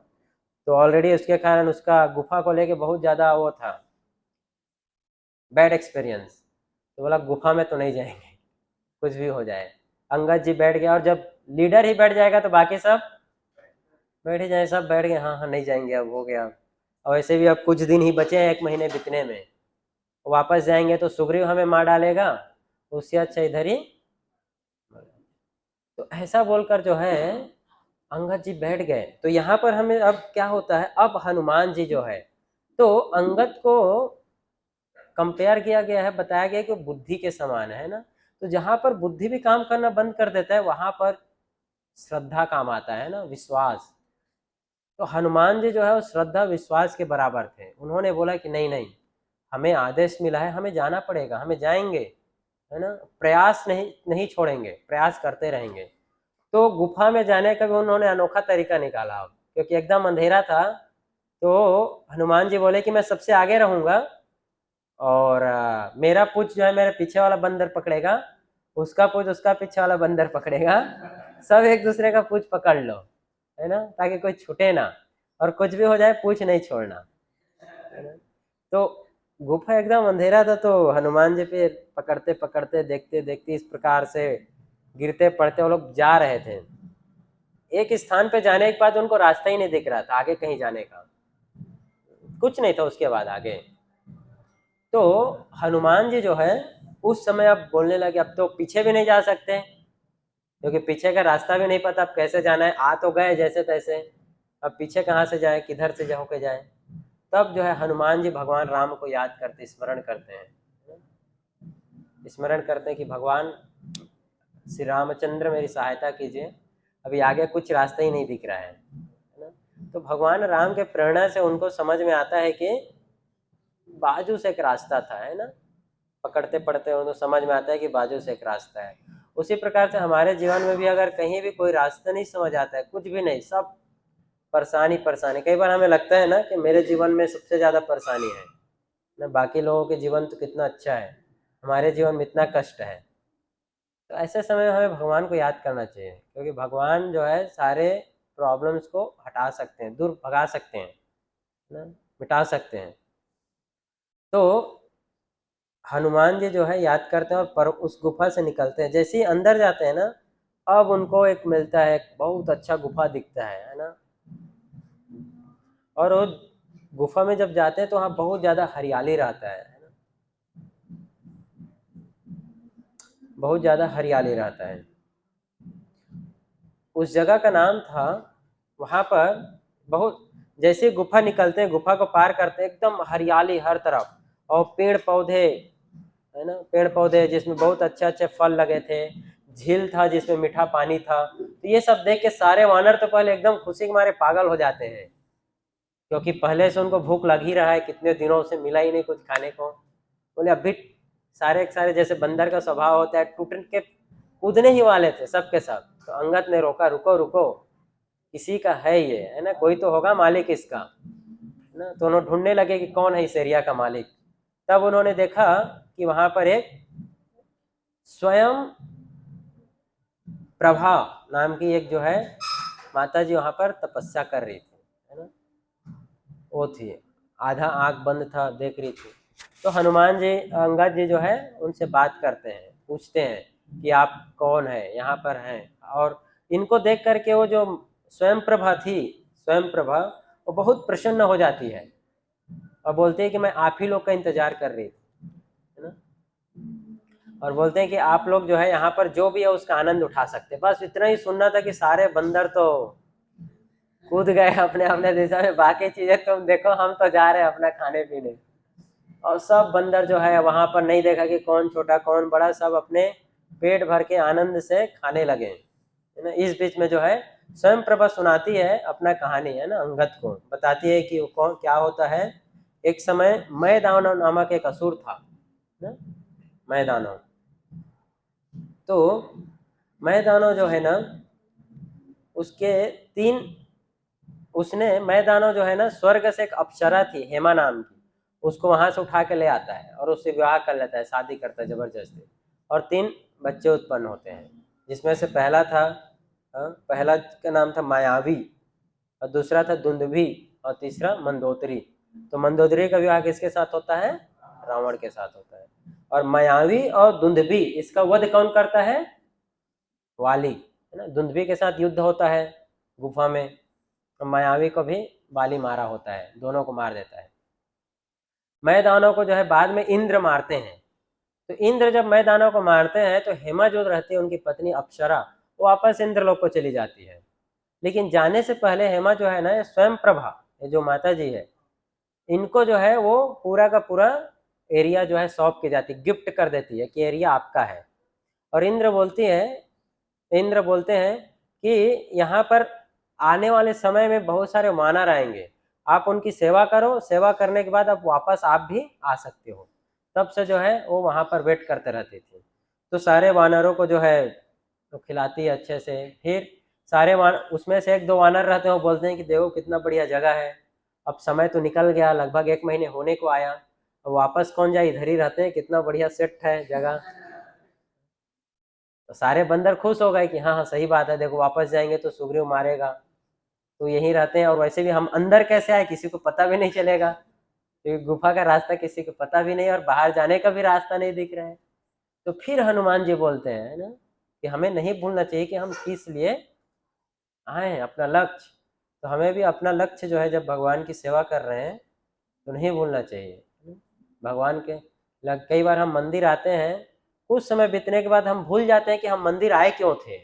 तो ऑलरेडी उसके कारण उसका गुफा को लेके बहुत ज़्यादा वो था, बैड एक्सपीरियंस। तो बोला गुफा में तो नहीं जाएंगे, कुछ भी हो जाए। अंगद जी बैठ गया और जब लीडर ही बैठ जाएगा तो बाकी सब बैठ ही जाए, सब बैठ गए, हाँ हाँ नहीं जाएंगे, अब हो गया। और वैसे भी अब कुछ दिन ही बचे हैं, 1 महीने बीतने में, वापस जाएंगे तो सुग्रीव हमें मार डालेगा, उससे अच्छा इधर ही। तो ऐसा बोलकर जो है अंगद जी बैठ गए। तो यहाँ पर हमें अब क्या होता है, अब हनुमान जी जो है, तो अंगद को कंपेयर किया गया है, बताया गया कि वो बुद्धि के समान है ना। तो जहाँ पर बुद्धि भी काम करना बंद कर देता है वहां पर श्रद्धा काम आता है ना, विश्वास। तो हनुमान जी जो है वो श्रद्धा विश्वास के बराबर थे। उन्होंने बोला कि नहीं नहीं, हमें आदेश मिला है, हमें जाना पड़ेगा, हमें जाएंगे, है ना, प्रयास नहीं नहीं छोड़ेंगे, प्रयास करते रहेंगे। तो गुफा में जाने का भी उन्होंने अनोखा तरीका निकाला, अब क्योंकि एकदम अंधेरा था। तो हनुमान जी बोले कि मैं सबसे आगे रहूंगा और मेरा पूछ जो है मेरे पीछे वाला बंदर पकड़ेगा, उसका पूछ उसका पीछे वाला बंदर पकड़ेगा, सब एक दूसरे का पूछ पकड़ लो, है ना, ताकि कोई छूटे ना, और कुछ भी हो जाए पूछ नहीं छोड़ना, है ना। तो गुफा एकदम अंधेरा था, तो हनुमान जी पे पकड़ते पकड़ते देखते देखते इस प्रकार से गिरते पड़ते वो लोग जा रहे थे। एक स्थान पे जाने के बाद उनको रास्ता ही नहीं दिख रहा था आगे कहीं जाने का, कुछ नहीं था उसके बाद आगे। तो हनुमान जी जो है उस समय अब बोलने लगे, अब तो पीछे भी नहीं जा सकते क्योंकि पीछे का रास्ता भी नहीं पता, अब कैसे जाना है, आ तो गए जैसे तैसे, अब पीछे कहाँ से जाए, किधर से जाओ के जाए। तब जो है हनुमान जी भगवान राम को याद करते, स्मरण करते हैं, स्मरण करते हैं कि भगवान श्री रामचंद्र मेरी सहायता कीजिए, अभी आगे कुछ रास्ता ही नहीं दिख रहा है ना। तो भगवान राम के प्रेरणा से उनको समझ में आता है कि बाजू से एक रास्ता था, है ना, पकड़ते पड़ते उनको समझ में आता है कि बाजू से एक रास्ता है। उसी प्रकार से हमारे जीवन में भी अगर कहीं भी कोई रास्ता नहीं समझ आता है, कुछ भी नहीं, सब परेशानी परेशानी, कई बार हमें लगता है ना कि मेरे जीवन में सबसे ज़्यादा परेशानी है ना, बाकी लोगों के जीवन तो कितना अच्छा है, हमारे जीवन में इतना कष्ट है। तो ऐसे समय में हमें भगवान को याद करना चाहिए, क्योंकि भगवान जो है सारे प्रॉब्लम्स को हटा सकते हैं, दूर भगा सकते हैं ना, मिटा सकते हैं। तो हनुमान जी जो है याद करते हैं और उस गुफा से निकलते हैं, जैसे ही अंदर जाते हैं ना, अब उनको एक मिलता है, एक बहुत अच्छा गुफा दिखता है ना। और वो गुफा में जब जाते हैं तो वहाँ बहुत ज़्यादा हरियाली रहता है ना, बहुत ज़्यादा हरियाली रहता है। उस जगह का नाम था, वहाँ पर बहुत, जैसे गुफा निकलते हैं, गुफा को पार करते हैं, एकदम हरियाली हर तरफ और पेड़ पौधे, है ना, पेड़ पौधे जिसमें बहुत अच्छे अच्छे फल लगे थे, झील था जिसमें मीठा पानी था। तो ये सब देख के सारे वानर तो पहले एकदम खुशी के मारे पागल हो जाते हैं, क्योंकि पहले से उनको भूख लग ही रहा है, कितने दिनों से मिला ही नहीं कुछ खाने को। बोले अभी सारे के सारे, जैसे बंदर का स्वभाव होता है, टूट के कूदने ही वाले थे सब के सब। तो अंगद ने रोका, रुको रुको, किसी का है ये, है ना, कोई तो होगा मालिक इसका, है ना। तो उन्होंने ढूंढने लगे कि कौन है इस एरिया का मालिक। तब उन्होंने देखा कि वहां पर एक स्वयं प्रभा नाम की एक जो है माता जी वहां पर तपस्या कर रही थी, है ना। वो थी, आधा आंख बंद था, देख रही थी। तो हनुमान जी, अंगद जी जो है उनसे बात करते हैं, पूछते हैं कि आप कौन है, यहाँ पर हैं। और इनको देख करके वो जो स्वयं प्रभा थी, स्वयं प्रभा, वो बहुत प्रसन्न हो जाती है और बोलते हैं कि मैं आप ही लोग का इंतजार कर रही थी, है ना। और बोलते हैं कि आप लोग जो है यहाँ पर जो भी है उसका आनंद उठा सकते हैं। बस इतना ही सुनना था कि सारे बंदर तो कूद गए अपने अपने दिशा में, बाकी चीजें तुम देखो, हम तो जा रहे हैं अपना खाने पीने। और सब बंदर जो है वहां पर नहीं देखा कि कौन छोटा कौन बड़ा, सब अपने पेट भर के आनंद से खाने लगे, है ना। इस बीच में जो है स्वयं प्रभा सुनाती है अपना कहानी, है ना, अंगद को बताती है कि वो कौन क्या होता है। एक समय मैदानव नामक एक असुर था ना, मैदानव। तो मैदानव जो है ना, उसके तीन, उसने मैदानव जो है ना, स्वर्ग से एक अप्सरा थी हेमा नाम की, उसको वहां से उठा के ले आता है और उससे विवाह कर लेता है, शादी करता है जबरदस्ती। और 3 बच्चे उत्पन्न होते हैं, जिसमें से पहला था, पहला का नाम था मायावी, और दूसरा था दुंदुभी, और तीसरा मंदोदरी। तो मंदोदरी का विवाह किसके साथ होता है? रावण के साथ होता है। और मायावी और दुंदुभी, इसका वध कौन करता है? वाली, है ना। दुंदुभी के साथ युद्ध होता है गुफा में, और मायावी को भी वाली मारा होता है, दोनों को मार देता है। मैदानों को जो है बाद में इंद्र मारते हैं। तो इंद्र जब मैदानों को मारते हैं तो हेमा जो रहती है उनकी पत्नी अप्सरा, वो वापस इंद्रलोक को चली जाती है। लेकिन जाने से पहले हेमा जो है ना, स्वयं प्रभा, ये जो माता जी है, इनको जो है वो पूरा का पूरा एरिया जो है सौंप के जाती, गिफ्ट कर देती है कि एरिया आपका है। और इंद्र बोलते हैं कि यहाँ पर आने वाले समय में बहुत सारे वानर आएंगे, आप उनकी सेवा करो, सेवा करने के बाद आप वापस आप भी आ सकते हो। तब से जो है वो वहां पर वेट करते रहती थी। तो सारे वानरों को जो है तो खिलाती है अच्छे से। फिर सारे उसमें से 1-2 वानर रहते हैं, वो बोलते हैं कि देखो कितना बढ़िया जगह है, अब समय तो निकल गया, लगभग 1 महीने होने को आया, अब वापस कौन जाए, इधर ही रहते हैं, कितना बढ़िया सेट है जगह। तो सारे बंदर खुश हो गए कि हाँ हाँ सही बात है, देखो वापस जाएंगे तो सुग्रीव मारेगा, तो यहीं रहते हैं। और वैसे भी हम अंदर कैसे आए किसी को पता भी नहीं चलेगा, क्योंकि गुफा का रास्ता किसी को पता भी नहीं और बाहर जाने का भी रास्ता नहीं दिख रहा है। तो फिर हनुमान जी बोलते हैं ना कि हमें नहीं भूलना चाहिए कि हम किस लिए आए हैं, अपना लक्ष्य। तो हमें भी अपना लक्ष्य जो है, जब भगवान की सेवा कर रहे हैं तो नहीं भूलना चाहिए भगवान के। कई बार हम मंदिर आते हैं, कुछ समय बीतने के बाद हम भूल जाते हैं कि हम मंदिर आए क्यों थे,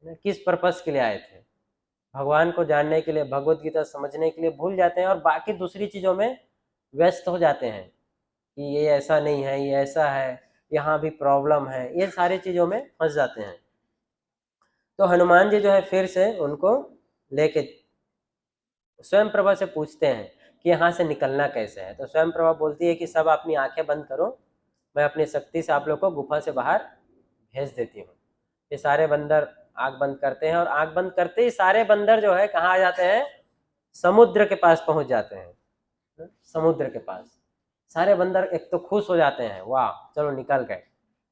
किस पर्पस के लिए आए थे। भगवान को जानने के लिए, भगवत गीता समझने के लिए भूल जाते हैं, और बाकी दूसरी चीज़ों में व्यस्त हो जाते हैं कि ये ऐसा नहीं है, ये ऐसा है, यहाँ भी प्रॉब्लम है, ये सारी चीज़ों में फंस जाते हैं। तो हनुमान जी जो है फिर से उनको लेके स्वयं प्रभा से पूछते हैं कि यहाँ से निकलना कैसे है। तो स्वयं प्रभा बोलती है कि सब अपनी आंखें बंद करो, मैं अपनी शक्ति से आप लोग को गुफा से बाहर भेज देती हूँ। ये सारे बंदर आंख बंद करते हैं, और आंख बंद करते ही सारे बंदर जो है कहाँ आ जाते हैं? समुद्र के पास पहुंच जाते हैं। समुद्र के पास सारे बंदर एक तो खुश हो जाते हैं, वाह चलो निकल गए।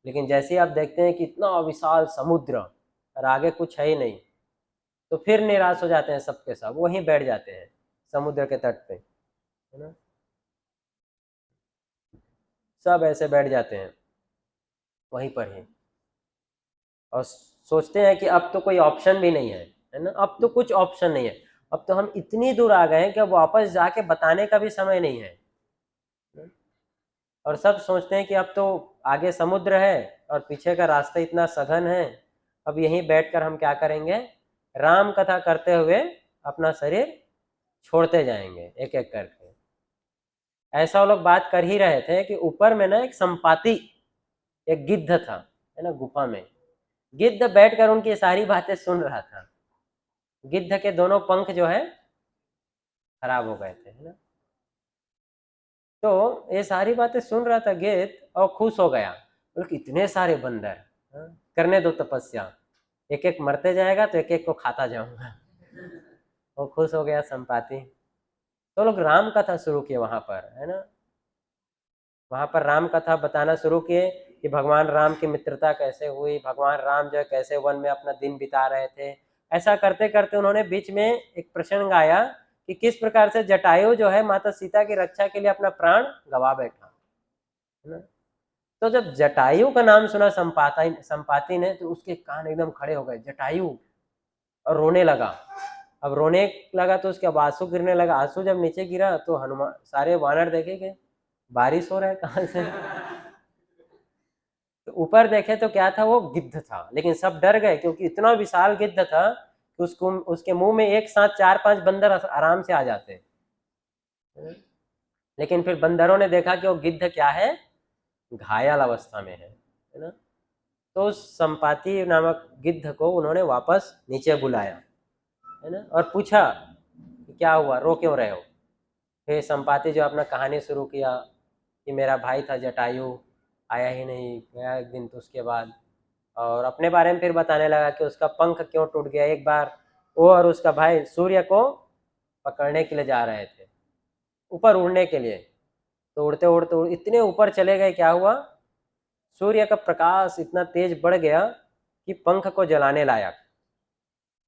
लेकिन जैसे ही आप देखते हैं कि इतना विशाल समुद्र और आगे कुछ है ही नहीं, तो फिर निराश हो जाते हैं सबके सब, वहीं बैठ जाते हैं समुद्र के तट पे, है ना। सब ऐसे बैठ जाते हैं वहीं पर ही, और सोचते हैं कि अब तो कोई ऑप्शन भी नहीं है ना, अब तो कुछ ऑप्शन नहीं है, अब तो हम इतनी दूर आ गए हैं कि अब वापस जाके बताने का भी समय नहीं है। और सब सोचते हैं कि अब तो आगे समुद्र है और पीछे का रास्ता इतना सघन है, अब यहीं बैठकर हम क्या करेंगे? राम कथा करते हुए अपना शरीर छोड़ते जाएंगे एक एक करके। ऐसा वो लोग बात कर ही रहे थे कि ऊपर में ना एक संपाति, एक गिद्ध था, है ना, गुफा में। गिद्ध बैठकर उनकी सारी बातें सुन रहा था। गिद्ध के दोनों पंख जो है खराब हो गए थे, है ना। तो ये सारी बातें सुन रहा था गिद्ध और खुश हो गया, बोले इतने सारे बंदर, हाँ, करने दो तपस्या, एक एक मरते जाएगा तो एक एक को खाता जाऊंगा। वो खुश हो गया संपाति। तो लोग राम कथा शुरू किए वहां पर, है ना। वहां पर राम कथा बताना शुरू किए कि भगवान राम की मित्रता कैसे हुई, भगवान राम जो है कैसे वन में अपना दिन बिता रहे थे। ऐसा करते करते उन्होंने बीच में एक प्रसंग आया कि किस प्रकार से जटायु जो है माता सीता की रक्षा के लिए अपना प्राण गवा बैठा, है ना। तो जब जटायु का नाम सुना संपाति ने, तो उसके कान एकदम खड़े हो गए, जटायु, और रोने लगा। अब रोने लगा तो उसके अब आंसू गिरने लगा। आंसू जब नीचे गिरा तो हनुमान, सारे वानर देखेंगे बारिश हो रहा है कहां से। तो ऊपर देखे तो क्या था, वो गिद्ध था। लेकिन सब डर गए क्योंकि इतना विशाल गिद्ध था कि उसको, उसके मुंह में एक साथ 4-5 बंदर आराम से आ जाते। लेकिन फिर बंदरों ने देखा कि वो गिद्ध क्या है, घायल अवस्था में है ना। तो उस संपाति नामक गिद्ध को उन्होंने वापस नीचे बुलाया, है ना, और पूछा कि क्या हुआ, रो क्यों रहे हो। फिर संपाति जो अपना कहानी शुरू किया कि मेरा भाई था जटायु, आया ही नहीं, गया एक दिन तो उसके बाद, और अपने बारे में फिर बताने लगा कि उसका पंख क्यों टूट गया। एक बार वो और उसका भाई सूर्य को पकड़ने के लिए जा रहे थे, ऊपर उड़ने के लिए, तो उड़ते उड़ते इतने ऊपर चले गए, क्या हुआ, सूर्य का प्रकाश इतना तेज बढ़ गया कि पंख को जलाने लायक।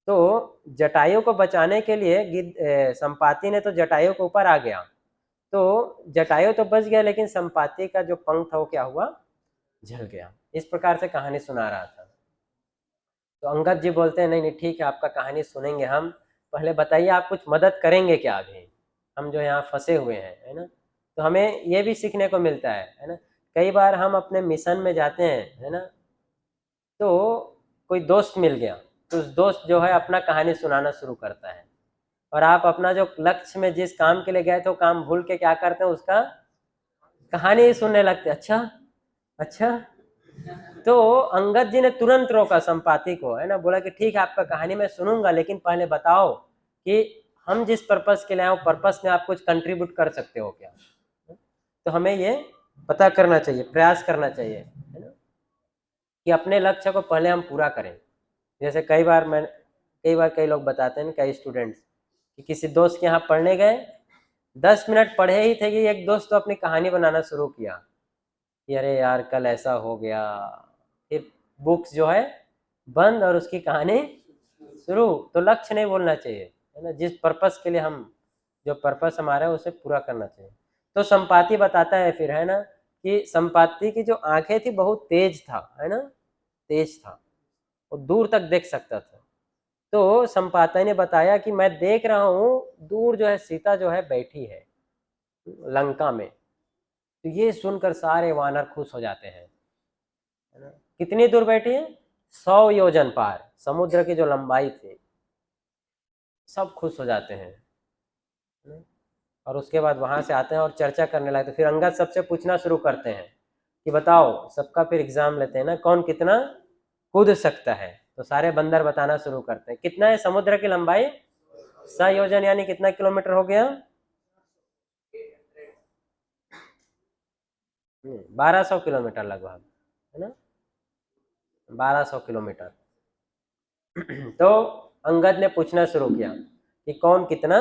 तो जटायु को बचाने के लिए संपाति ने तो जटायु के ऊपर आ गया, तो जटायु तो बच गया, लेकिन संपाति का जो पंख था वो क्या हुआ, जल गया। इस प्रकार से कहानी सुना रहा था। तो अंगद जी बोलते हैं नहीं नहीं ठीक है, आपका कहानी सुनेंगे हम, पहले बताइए आप कुछ मदद करेंगे क्या, अभी हम जो यहाँ फंसे हुए हैं, है ना। तो हमें ये भी सीखने को मिलता है ना। कई बार हम अपने मिशन में जाते हैं, है ना, तो कोई दोस्त मिल गया, तो उस दोस्त जो है अपना कहानी सुनाना शुरू करता है, और आप अपना जो लक्ष्य में जिस काम के लिए गए थे वो काम भूल के क्या करते हैं, उसका कहानी ही सुनने लगते। अच्छा अच्छा। तो अंगद जी ने तुरंत रोका संपाति को, है ना, बोला कि ठीक है आपका कहानी मैं सुनूंगा, लेकिन पहले बताओ कि हम जिस पर्पस के लिए आए, पर्पस में आप कुछ कंट्रीब्यूट कर सकते हो क्या। तो हमें ये पता करना चाहिए, प्रयास करना चाहिए, है ना, कि अपने लक्ष्य को पहले हम पूरा करें। जैसे कई बार कई लोग बताते हैं, कई स्टूडेंट्स, कि किसी दोस्त के यहाँ पढ़ने गए, 10 मिनट पढ़े ही थे कि एक दोस्त तो अपनी कहानी बनाना शुरू किया कि अरे यार कल ऐसा हो गया। फिर बुक्स जो है बंद और उसकी कहानी शुरू। तो लक्ष्य नहीं बोलना चाहिए, है ना, जिस पर्पस के लिए हम, जो पर्पस हमारा है उसे पूरा करना चाहिए। तो संपाति बताता है फिर, है ना, कि संपाति की जो आंखें थी बहुत तेज था, है ना, तेज था, वो दूर तक देख सकता था। तो संपाति ने बताया कि मैं देख रहा हूँ दूर जो है सीता जो है बैठी है लंका में। तो ये सुनकर सारे वानर खुश हो जाते हैं, है ना। कितनी दूर बैठी है, 100 योजन पार, समुद्र की जो लंबाई थी। सब खुश हो जाते हैं, है ना? और उसके बाद वहां से आते हैं और चर्चा करने लगते। फिर अंगद सबसे पूछना शुरू करते हैं कि बताओ, सबका फिर एग्जाम लेते हैं ना, कौन कितना कूद सकता है। तो सारे बंदर बताना शुरू करते हैं। कितना है समुद्र की लंबाई, 100 योजन, यानी कितना किलोमीटर हो गया, 1200 किलोमीटर लगभग, है ना, 1200 किलोमीटर। तो अंगद ने पूछना शुरू किया कि कौन कितना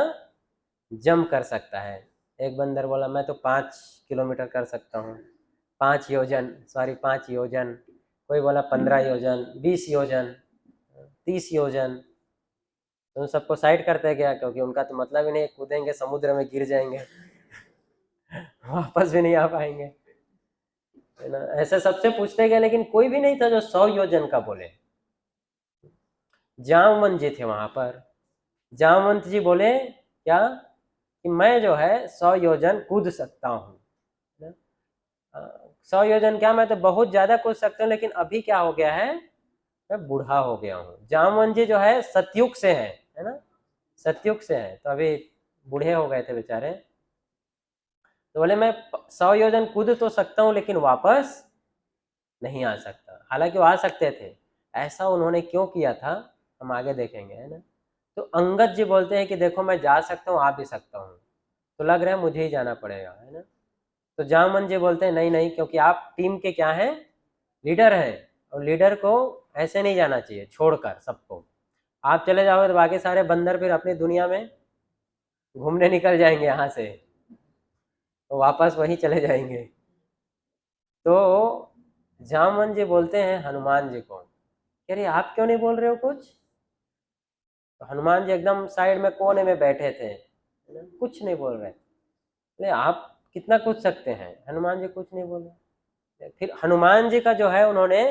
जंप कर सकता है। एक बंदर बोला मैं तो 5 किलोमीटर कर सकता हूँ, 5 योजन। कोई बोला 15 योजन, 20 योजन, 30 योजन। तो उन सबको साइड करते गया, क्योंकि उनका तो मतलब ही नहीं, कूदेंगे समुद्र में गिर जाएंगे, वापस भी नहीं आ पाएंगे, है ना। ऐसे सबसे पूछते गए, लेकिन कोई भी नहीं था जो 100 योजन का बोले। जामवंत जी थे वहां पर। जामवंत जी बोले क्या, कि मैं जो है 100 योजन कूद सकता हूँ। 100 योजन क्या, मैं तो बहुत ज्यादा कूद सकता हूँ, लेकिन अभी क्या हो गया है, मैं बूढ़ा हो गया हूँ। जामवंत जी जो है सतयुग से है ना, सतयुग से है, तो अभी बूढ़े हो गए थे बेचारे। तो बोले मैं 100 योजन कूद तो सकता हूँ, लेकिन वापस नहीं आ सकता। हालांकि वो आ सकते थे, ऐसा उन्होंने क्यों किया था हम आगे देखेंगे, है ना। तो अंगद जी बोलते हैं कि देखो मैं जा सकता हूँ, आ भी सकता हूँ, तो लग रहा है मुझे ही जाना पड़ेगा, है ना। तो जामवन जी बोलते हैं नहीं नहीं, क्योंकि आप टीम के क्या हैं, लीडर हैं, और लीडर को ऐसे नहीं जाना चाहिए छोड़कर सबको। आप चले जाओगे तो बाकी सारे बंदर फिर अपनी दुनिया में घूमने निकल जाएंगे यहाँ से, तो वापस वहीं चले जाएंगे। तो जामवन जी बोलते हैं हनुमान जी को, कह रही आप क्यों नहीं बोल रहे हो कुछ। तो हनुमान जी एकदम साइड में कोने में बैठे थे, कुछ नहीं बोल रहे। नहीं आप कितना कुछ सकते हैं, हनुमान जी कुछ नहीं बोल रहे। फिर हनुमान जी का जो है उन्होंने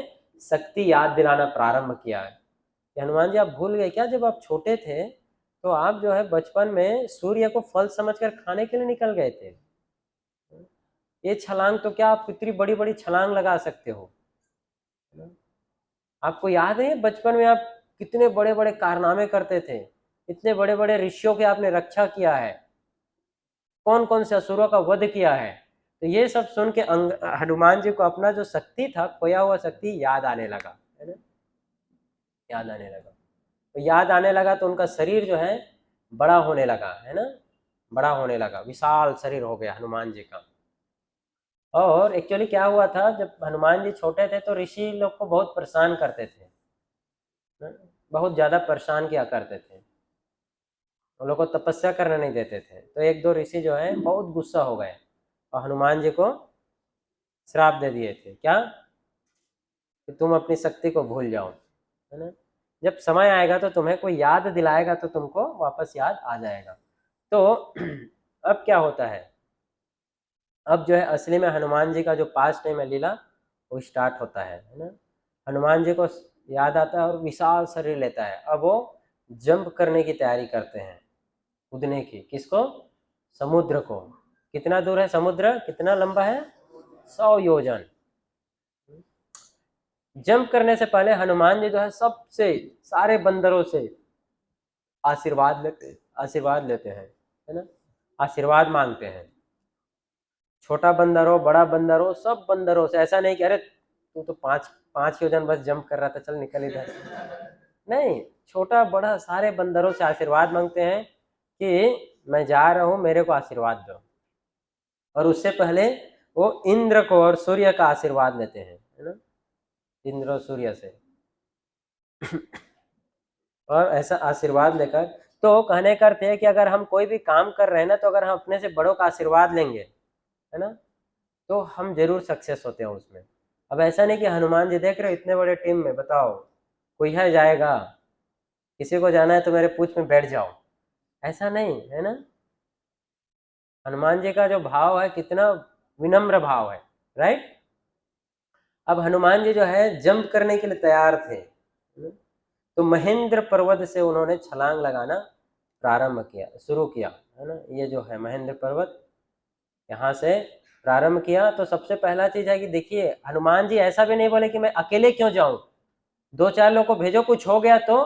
शक्ति याद दिलाना प्रारंभ किया है कि हनुमान जी आप भूल गए क्या, जब आप छोटे थे तो आप जो है बचपन में सूर्य को फल समझकर खाने के लिए निकल गए थे। ये छलांग तो क्या आप कितनी बड़ी बड़ी छलांग लगा सकते हो। आपको याद है बचपन में आप कितने बड़े बड़े कारनामे करते थे, इतने बड़े बड़े ऋषियों की आपने रक्षा किया है, कौन कौन से असुरों का वध किया है। तो ये सब सुन के हनुमान जी को अपना जो शक्ति था, खोया हुआ शक्ति याद आने लगा, है ना, याद आने लगा। तो याद आने लगा तो उनका शरीर जो है बड़ा होने लगा, है ना, बड़ा होने लगा, विशाल शरीर हो गया हनुमान जी का। और एक्चुअली क्या हुआ था, जब हनुमान जी छोटे थे तो ऋषि लोग को बहुत परेशान करते थे, बहुत ज़्यादा परेशान किया करते थे, उन लोग को तपस्या करने नहीं देते थे। तो एक दो ऋषि जो है बहुत गुस्सा हो गए और हनुमान जी को श्राप दे दिए थे, क्या कि तुम अपनी शक्ति को भूल जाओ, है ना, जब समय आएगा तो तुम्हें कोई याद दिलाएगा तो तुमको वापस याद आ जाएगा। तो अब क्या होता है, अब जो है असली में हनुमान जी का जो पास्ट टाइम है लीला वो स्टार्ट होता है ना। हनुमान जी को याद आता है और विशाल शरीर लेता है, अब वो जंप करने की तैयारी करते हैं, कूदने की, किसको, समुद्र को। कितना दूर है समुद्र, कितना लंबा है, 100 योजन। जंप करने से पहले हनुमान जी जो है सबसे सारे बंदरों से आशीर्वाद लेते हैं, है ना, आशीर्वाद मांगते हैं। छोटा बंदर हो, बड़ा बंदर हो, सब बंदरों से। ऐसा नहीं कि अरे तू तो 5 योजन बस जंप कर रहा था, चल निकल इधर। नहीं, छोटा बड़ा सारे बंदरों से आशीर्वाद मांगते हैं कि मैं जा रहा हूं, मेरे को आशीर्वाद दो। और उससे पहले वो इंद्र को और सूर्य का आशीर्वाद लेते हैं, है ना, इंद्र और सूर्य से। और ऐसा आशीर्वाद लेकर, तो कहने का अर्थ है कि अगर हम कोई भी काम कर रहे हैं ना, तो अगर हम अपने से बड़ों का आशीर्वाद लेंगे, है ना, तो हम जरूर सक्सेस होते हैं उसमें। अब ऐसा नहीं कि हनुमान जी देख रहे हो इतने बड़े टीम में, बताओ कोई है जाएगा, किसी को जाना है तो मेरे पूछ में बैठ जाओ, ऐसा नहीं है ना। हनुमान जी का जो भाव है कितना विनम्र भाव है, राइट। अब हनुमान जी जो है जंप करने के लिए तैयार थे, तो महेंद्र पर्वत से उन्होंने छलांग लगाना प्रारंभ किया, शुरू किया, है ना। ये जो है महेंद्र पर्वत, यहाँ से प्रारंभ किया। तो सबसे पहला चीज है कि देखिए हनुमान जी ऐसा भी नहीं बोले कि मैं अकेले क्यों जाऊं, 2-4 लोग को भेजो, कुछ हो गया तो।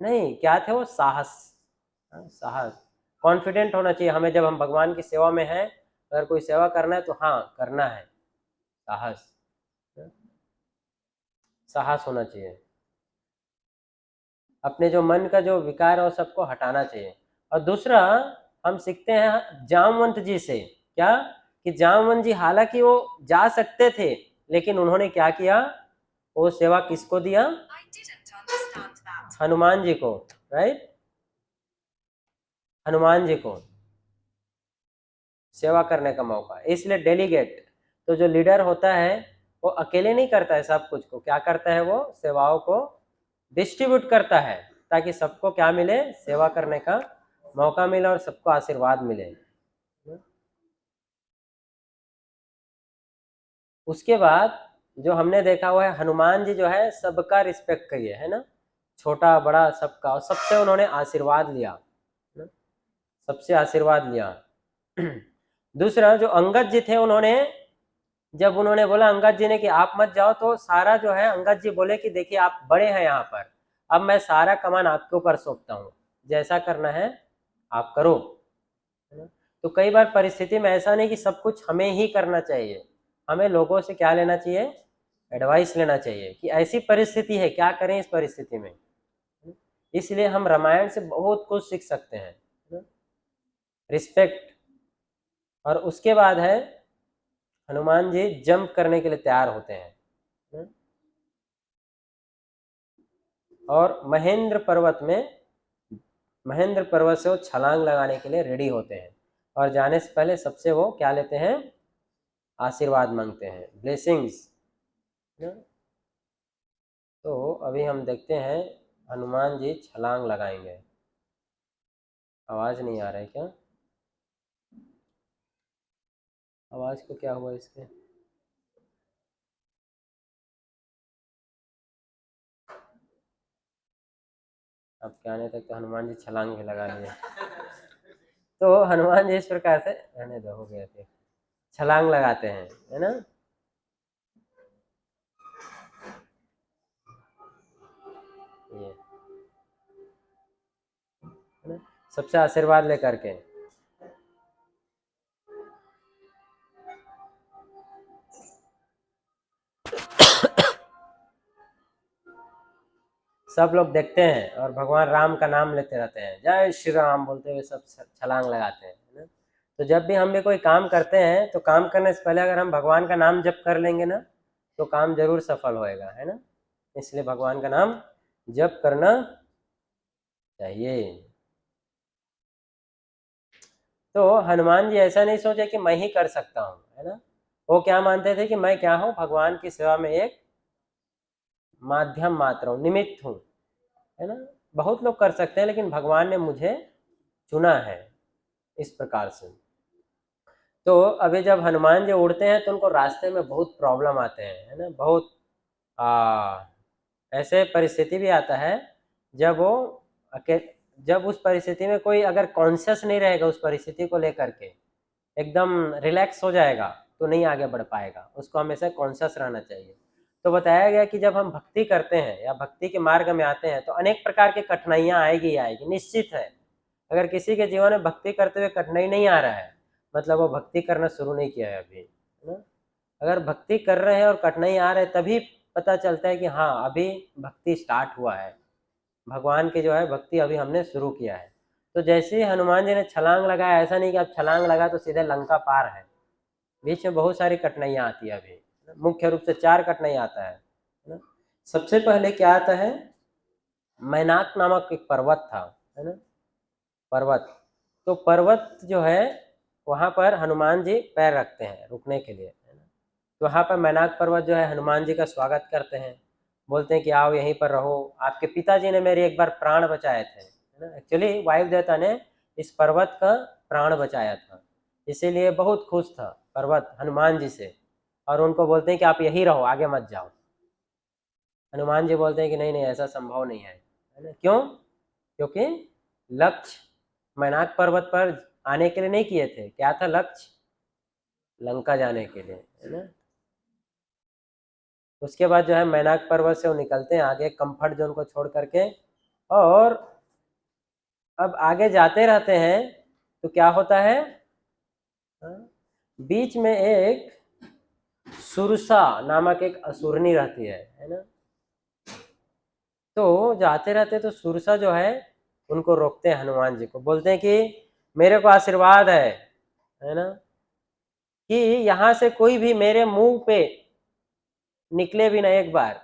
नहीं, क्या थे वो, साहस, साहस, कॉन्फिडेंट होना चाहिए हमें, जब हम भगवान की सेवा में हैं, अगर कोई सेवा करना है तो हाँ करना है, साहस, साहस होना चाहिए। अपने जो मन का जो विकार है वो सबको हटाना चाहिए। और दूसरा हम सीखते हैं जामवंत जी से, क्या कि जामवंत जी हालांकि वो जा सकते थे, लेकिन उन्होंने क्या किया, वो सेवा किसको दिया, हनुमान जी को, राइट, हनुमान जी को सेवा करने का मौका। इसलिए डेलीगेट, तो जो लीडर होता है वो अकेले नहीं करता है सब कुछ को, क्या करता है, वो सेवाओं को डिस्ट्रीब्यूट करता है, ताकि सबको क्या मिले, सेवा करने का मौका मिले और सबको आशीर्वाद मिले। उसके बाद जो हमने देखा हुआ है, हनुमान जी जो है सबका रिस्पेक्ट किए, है ना, छोटा बड़ा सबका, और सबसे उन्होंने आशीर्वाद लिया, सबसे आशीर्वाद लिया। दूसरा जो अंगद जी थे, उन्होंने जब उन्होंने बोला अंगद जी ने कि आप मत जाओ, तो सारा जो है अंगद जी बोले कि देखिए आप बड़े हैं यहाँ पर, अब मैं सारा कमान आपके ऊपर सौंपता हूँ, जैसा करना है आप करो, है ना। तो कई बार परिस्थिति में ऐसा नहीं कि सब कुछ हमें ही करना चाहिए, हमें लोगों से क्या लेना चाहिए, एडवाइस लेना चाहिए कि ऐसी परिस्थिति है, क्या करें इस परिस्थिति में। इसलिए हम रामायण से बहुत कुछ सीख सकते हैं, रिस्पेक्ट। और उसके बाद है हनुमान जी जंप करने के लिए तैयार होते हैं और महेंद्र पर्वत से वो छलांग लगाने के लिए रेडी होते हैं और जाने से पहले सबसे वो क्या लेते हैं, आशीर्वाद मांगते हैं, ब्लेसिंग्स। तो अभी हम देखते हैं हनुमान जी छलांग लगाएंगे। आवाज नहीं आ रहा है क्या? आवाज को क्या हुआ इसके? अब क्या आने तक तो हनुमान जी छलांग भी लगा लिए। तो हनुमान जी इस प्रकार से, रहने दो, हो गया थे, छलांग लगाते हैं, है ना। ये है ना, सबसे आशीर्वाद लेकर के। सब लोग देखते हैं और भगवान राम का नाम लेते रहते हैं, जय श्री राम बोलते हुए सब छलांग लगाते हैं, है ना। तो जब भी हम भी कोई काम करते हैं तो काम करने से पहले अगर हम भगवान का नाम जप कर लेंगे ना तो काम जरूर सफल होएगा, है ना। इसलिए भगवान का नाम जप करना चाहिए। तो हनुमान जी ऐसा नहीं सोचे कि मैं ही कर सकता हूँ, है ना। वो क्या मानते थे कि मैं क्या हूँ, भगवान की सेवा में एक माध्यम मात्र हूँ, निमित्त हूँ, है ना। बहुत लोग कर सकते हैं लेकिन भगवान ने मुझे चुना है, इस प्रकार से। तो अभी जब हनुमान जी उड़ते हैं तो उनको रास्ते में बहुत प्रॉब्लम आते हैं, है ना। बहुत ऐसे परिस्थिति भी आता है जब वो जब उस परिस्थिति में कोई अगर कॉन्शियस नहीं रहेगा उस परिस्थिति को लेकर के, एकदम रिलैक्स हो जाएगा तो नहीं आगे बढ़ पाएगा, उसको हमेशा कॉन्शियस रहना चाहिए। तो बताया गया कि जब हम भक्ति करते हैं या भक्ति के मार्ग में आते हैं तो अनेक प्रकार की कठिनाइयाँ आएगी आएगी, निश्चित है। अगर किसी के जीवन में भक्ति करते हुए कठिनाई नहीं आ रहा है मतलब वो भक्ति करना शुरू नहीं किया है अभी, है ना। अगर भक्ति कर रहे हैं और कठिनाई आ रहे हैं तभी पता चलता है कि हाँ अभी भक्ति स्टार्ट हुआ है, भगवान की जो है भक्ति अभी हमने शुरू किया है। तो जैसे ही हनुमान जी ने छलांग लगाया, ऐसा नहीं कि अब छलांग लगा तो सीधे लंका पार है, बीच में बहुत सारी कठिनाइयाँ आती है अभी, मुख्य रूप से 4 कठिनाई आता है ना। सबसे पहले क्या आता है, मैनाक नामक एक पर्वत था, है ना, पर्वत। तो पर्वत जो है वहाँ पर हनुमान जी पैर रखते हैं रुकने के लिए, है ना। तो वहाँ पर मैनाक पर्वत जो है हनुमान जी का स्वागत करते हैं, बोलते हैं कि आओ यहीं पर रहो, आपके पिताजी ने मेरे एक बार प्राण बचाए थे, है ना। एक्चुअली वायु देवता ने इस पर्वत का प्राण बचाया था, इसीलिए बहुत खुश था पर्वत हनुमान जी से, और उनको बोलते हैं कि आप यहीं रहो, आगे मत जाओ। हनुमान जी बोलते हैं कि नहीं नहीं ऐसा संभव नहीं है ना। क्यों? क्योंकि लक्ष्य मैनाक पर्वत पर आने के लिए नहीं किए थे, क्या था लक्ष्य, लंका जाने के लिए, है ना। उसके बाद जो है मैनाक पर्वत से वो निकलते हैं आगे कंफर्ट जोन को छोड़ करके, और अब आगे जाते रहते हैं तो क्या होता है, बीच में एक सुरसा नामक एक असुरनी रहती है ना। तो जाते रहते तो सुरसा जो है उनको रोकते हैं हनुमान जी को, बोलते हैं कि मेरे को आशीर्वाद है ना, कि यहाँ से कोई भी मेरे मुंह पे निकले भी ना एक बार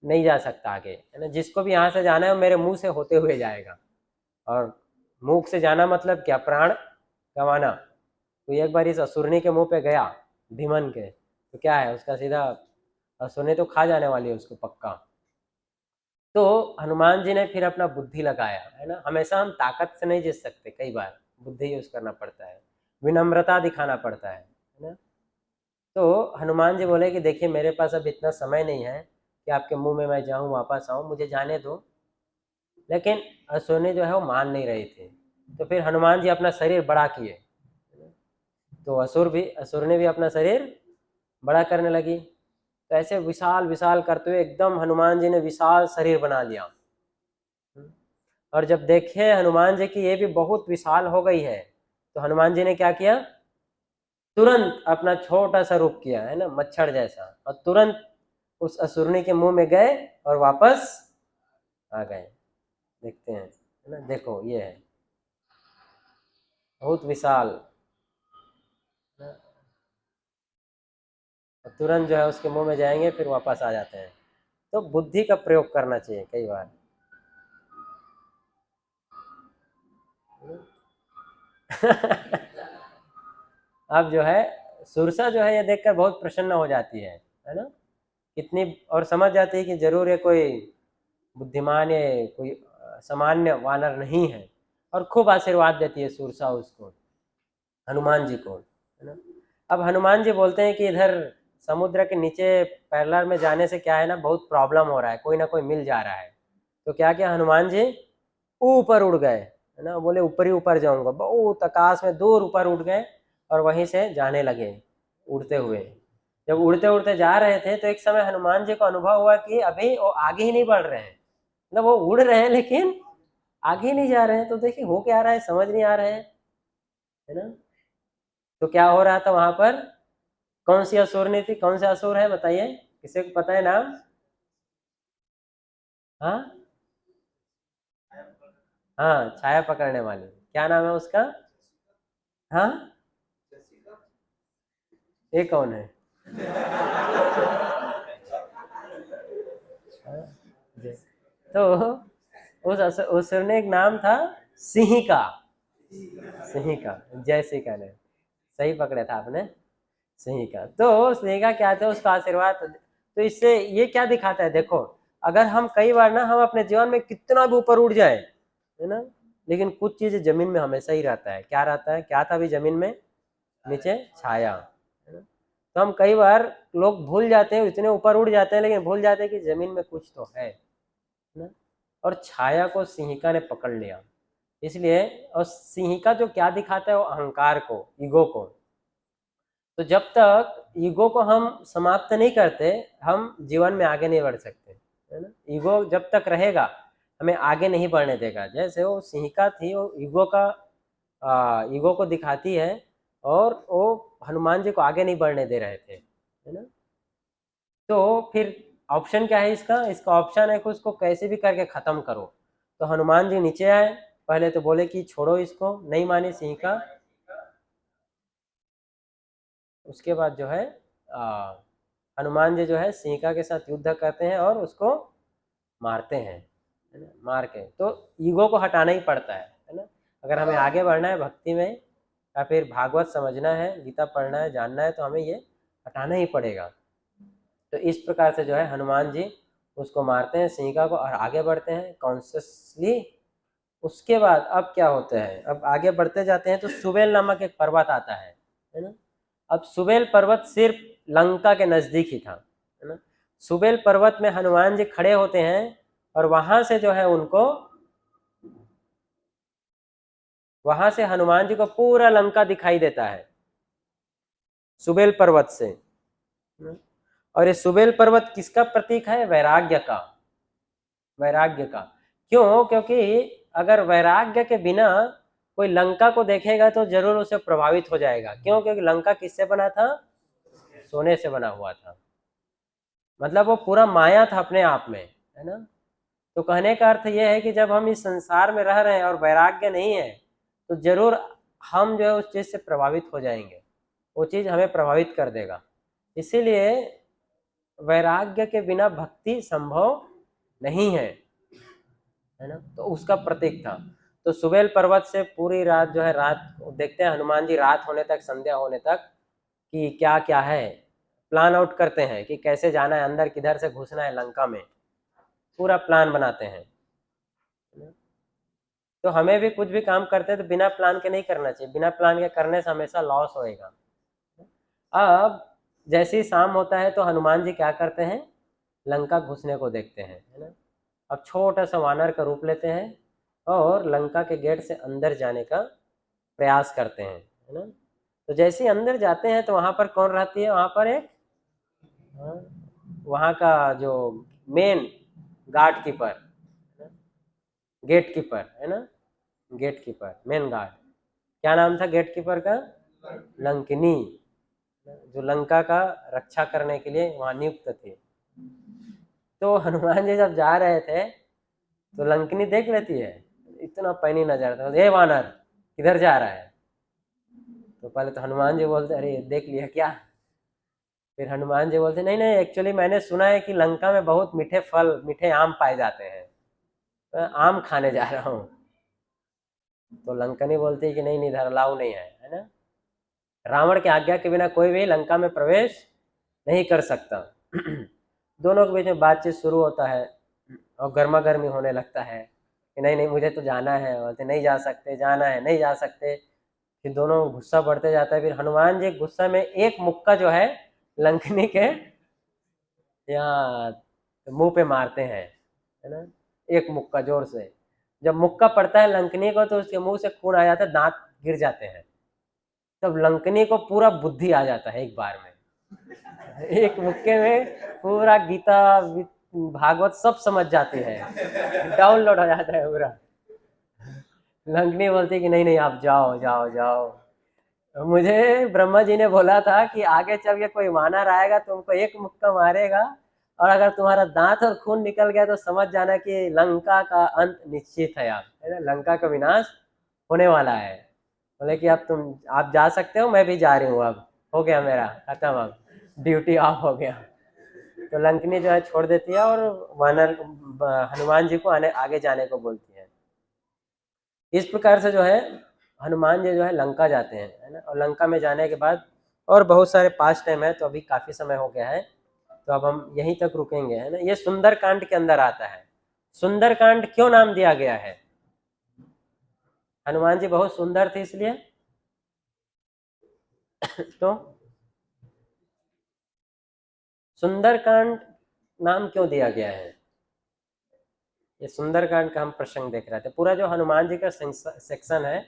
नहीं जा सकता आगे, है ना। जिसको भी यहाँ से जाना है वो मेरे मुंह से होते हुए जाएगा, और मुंह से जाना मतलब क्या, प्राण गंवाना। तो एक बार इस असुरनी के मुंह पे गया भीमन के तो क्या है उसका सीधा, असुरनी तो खा जाने वाली है उसको पक्का। तो हनुमान जी ने फिर अपना बुद्धि लगाया, है ना। हमेशा हम ताकत से नहीं जीत सकते, कई बार बुद्धि यूज करना पड़ता है, विनम्रता दिखाना पड़ता है ना। तो हनुमान जी बोले कि देखिए मेरे पास अब इतना समय नहीं है कि आपके मुंह में मैं जाऊं वापस आऊं, मुझे जाने दो। लेकिन असुरनी जो है वो मान नहीं रही थी, तो फिर हनुमान जी अपना शरीर बड़ा किए, तो असुर ने भी अपना शरीर बड़ा करने लगी। तो ऐसे विशाल विशाल करते हुए एकदम हनुमान जी ने विशाल शरीर बना लिया। और जब देखे हनुमान जी की ये भी बहुत विशाल हो गई है तो हनुमान जी ने क्या किया, तुरंत अपना छोटा सा रूप किया, है ना, मच्छर जैसा, और तुरंत उस असुरनी के मुंह में गए और वापस आ गए। देखते हैं, है ना, देखो ये है बहुत विशाल, तुरंत जो है उसके मुंह में जाएंगे फिर वापस आ जाते हैं। तो बुद्धि का प्रयोग करना चाहिए कई बार। अब जो है सुरसा जो है ये देखकर बहुत प्रसन्न हो जाती है ना, कितनी, और समझ जाती है कि जरूर ये कोई बुद्धिमान या कोई सामान्य वानर नहीं है, और खूब आशीर्वाद देती है सुरसा उसको, हनुमान जी को, है ना। अब हनुमान जी बोलते हैं कि इधर समुद्र के नीचे पैरलर में जाने से क्या है ना, बहुत प्रॉब्लम हो रहा है, कोई ना कोई मिल जा रहा है। तो क्या किया हनुमान जी, ऊपर उड़ गए, है ना, बोले ऊपर ही ऊपर जाऊंगा, बहुत आकाश में दूर ऊपर उड़ गए और वहीं से जाने लगे उड़ते हुए। जब उड़ते उड़ते जा रहे थे तो एक समय हनुमान जी को अनुभव हुआ कि अभी वो आगे ही नहीं बढ़ रहे हैं, मतलब वो उड़ रहे हैं लेकिन आगे ही नहीं जा रहे हैं। तो देखिए हो क्या रहा है, समझ नहीं आ रहे हैं, है ना। तो क्या हो रहा था वहां पर, कौन सी असुरनी थी, कौन सा असुर है बताइए, किसी को पता है नाम? हाँ हाँ, छाया पकड़ने वाली, क्या नाम है उसका? हाँ, ये कौन है? तो उस असुर ने एक नाम था सिंहिका, सिंहिका, जय श्री का ने, सही पकड़े था आपने, सिंहिका। तो सिंहिका क्या था, उसका आशीर्वाद। तो इससे ये क्या दिखाता है, देखो अगर हम कई बार ना, हम अपने जीवन में कितना भी ऊपर उड़ जाए, है ना, लेकिन कुछ चीज जमीन में हमेशा ही रहता है। क्या रहता है, क्या था अभी जमीन में, नीचे छाया, है ना। तो हम कई बार लोग भूल जाते हैं, इतने ऊपर उड़ जाते हैं लेकिन भूल जाते हैं कि जमीन में कुछ तो है ना। और छाया को सिंहिका ने पकड़ लिया, इसलिए, और सिंहिका जो क्या दिखाता है, वो अहंकार को, ईगो को। तो जब तक ईगो को हम समाप्त नहीं करते, हम जीवन में आगे नहीं बढ़ सकते, है ना। ईगो जब तक रहेगा हमें आगे नहीं बढ़ने देगा। जैसे वो सिंहिका थी, वो ईगो को दिखाती है, और वो हनुमान जी को आगे नहीं बढ़ने दे रहे थे, है ना। तो फिर ऑप्शन क्या है इसका, इसका ऑप्शन है कि उसको कैसे भी करके खत्म करो। तो हनुमान जी नीचे आए, पहले तो बोले कि छोड़ो इसको, नहीं मानी सिंहिका। उसके बाद जो है हनुमान जी जो है सिंहिका के साथ युद्ध करते हैं और उसको मारते हैं, है ना। मार के तो ईगो को हटाना ही पड़ता है ना। अगर हमें आगे बढ़ना है भक्ति में, या फिर भागवत समझना है, गीता पढ़ना है, जानना है, तो हमें ये हटाना ही पड़ेगा। तो इस प्रकार से जो है हनुमान जी उसको मारते हैं सिंहिका को, और आगे बढ़ते हैं कॉन्शियसली। उसके बाद अब क्या होता है, अब आगे बढ़ते जाते हैं तो सुबेल नामक एक पर्वत आता है ना। अब सुबेल पर्वत सिर्फ लंका के नजदीक ही था, है ना। सुबेल पर्वत में हनुमान जी खड़े होते हैं, और वहां से जो है उनको, वहां से हनुमान जी को पूरा लंका दिखाई देता है सुबेल पर्वत से, और ये सुबेल पर्वत किसका प्रतीक है, वैराग्य का, वैराग्य का। क्यों, क्योंकि अगर वैराग्य के बिना कोई लंका को देखेगा तो जरूर उसे प्रभावित हो जाएगा। क्यों, क्योंकि लंका किससे बना था, सोने से बना हुआ था, मतलब वो पूरा माया था अपने आप में, है ना। तो कहने का अर्थ यह है कि जब हम इस संसार में रह रहे हैं और वैराग्य नहीं है, तो जरूर हम जो है उस चीज से प्रभावित हो जाएंगे, वो चीज हमें प्रभावित कर देगा। इसीलिए वैराग्य के बिना भक्ति संभव नहीं है ना। तो उसका प्रतीक था। तो सुबेल पर्वत से पूरी रात जो है, रात देखते हैं हनुमान जी, रात होने तक, संध्या होने तक, कि क्या क्या है, प्लान आउट करते हैं कि कैसे जाना है अंदर, किधर से घुसना है लंका में, पूरा प्लान बनाते हैं। तो हमें भी कुछ भी काम करते हैं तो बिना प्लान के नहीं करना चाहिए, बिना प्लान के करने से हमेशा लॉस होएगा। अब जैसे ही शाम होता है तो हनुमान जी क्या करते हैं, लंका घुसने को देखते हैं, है ना। अब छोटा सा वानर का रूप लेते हैं और लंका के गेट से अंदर जाने का प्रयास करते हैं, है ना। तो जैसे ही अंदर जाते हैं तो वहां पर कौन रहती है, वहां पर एक, हाँ, वहां का जो main guard keeper, gate keeper, है ना, गेट कीपर, मेन गार्ड, क्या नाम था गेट कीपर का, लंकिनी, जो लंका का रक्षा करने के लिए वहां नियुक्त थे। तो हनुमान जी जब जा रहे थे तो लंकनी देख लेती है, इतना पैनी नजर था, ए वानर किधर जा रहा है। तो पहले तो हनुमान जी बोलते अरे देख लिया क्या। फिर हनुमान जी बोलते नहीं नहीं, एक्चुअली मैंने सुना है कि लंका में बहुत मीठे फल मीठे आम पाए जाते हैं, तो मैं आम खाने जा रहा हूँ। तो लंकनी बोलती है कि नहीं नहीं, इधर अलाउ नहीं है ना। रावण की आज्ञा के बिना कोई भी लंका में प्रवेश नहीं कर सकता। दोनों के बीच में बातचीत शुरू होता है और गर्मा गर्मी होने लगता है कि नहीं नहीं मुझे तो जाना है, बोलते नहीं जा सकते, जाना है नहीं जा सकते। फिर दोनों गुस्सा बढ़ते जाता है। फिर हनुमान जी गुस्सा में एक मुक्का जो है लंकनी के यहाँ मुंह पे मारते हैं, है ना, एक मुक्का जोर से। जब मुक्का पड़ता है लंकनी को तो उसके मुंह से खून आ जाता है, दांत गिर जाते हैं। तब लंकनी को पूरा बुद्धि आ जाता है एक बार में, एक मुक्के में पूरा गीता भागवत सब समझ जाती है, डाउनलोड हो जाता है पूरा। लंकनी बोलती है कि नहीं नहीं आप जाओ जाओ जाओ, मुझे ब्रह्मा जी ने बोला था कि आगे चल के कोई वानर आएगा तुमको एक मुक्का मारेगा, और अगर तुम्हारा दांत और खून निकल गया तो समझ जाना कि लंका का अंत निश्चित है, आप है ना, लंका का विनाश होने वाला है। बोले कि अब आप जा सकते हो, मैं भी जा रही हूँ, अब हो गया मेरा खत्म, अब ड्यूटी ऑफ हो गया। तो लंकनी जो है छोड़ देती है और वानर हनुमान जी को आगे जाने को बोलती है। इस प्रकार से जो है हनुमान जी जो है लंका जाते हैं, है ना। और लंका में जाने के बाद और बहुत सारे पास टाइम है, तो अभी काफी समय हो गया है, तो अब हम यहीं तक रुकेंगे, है ना। ये सुंदरकांड के अंदर आता है। सुंदरकांड क्यों नाम दिया गया है? हनुमान जी बहुत सुंदर थे इसलिए। तो सुंदरकांड नाम क्यों दिया गया है? ये सुंदरकांड का हम प्रसंग देख रहे थे। पूरा जो हनुमान जी का सेक्शन है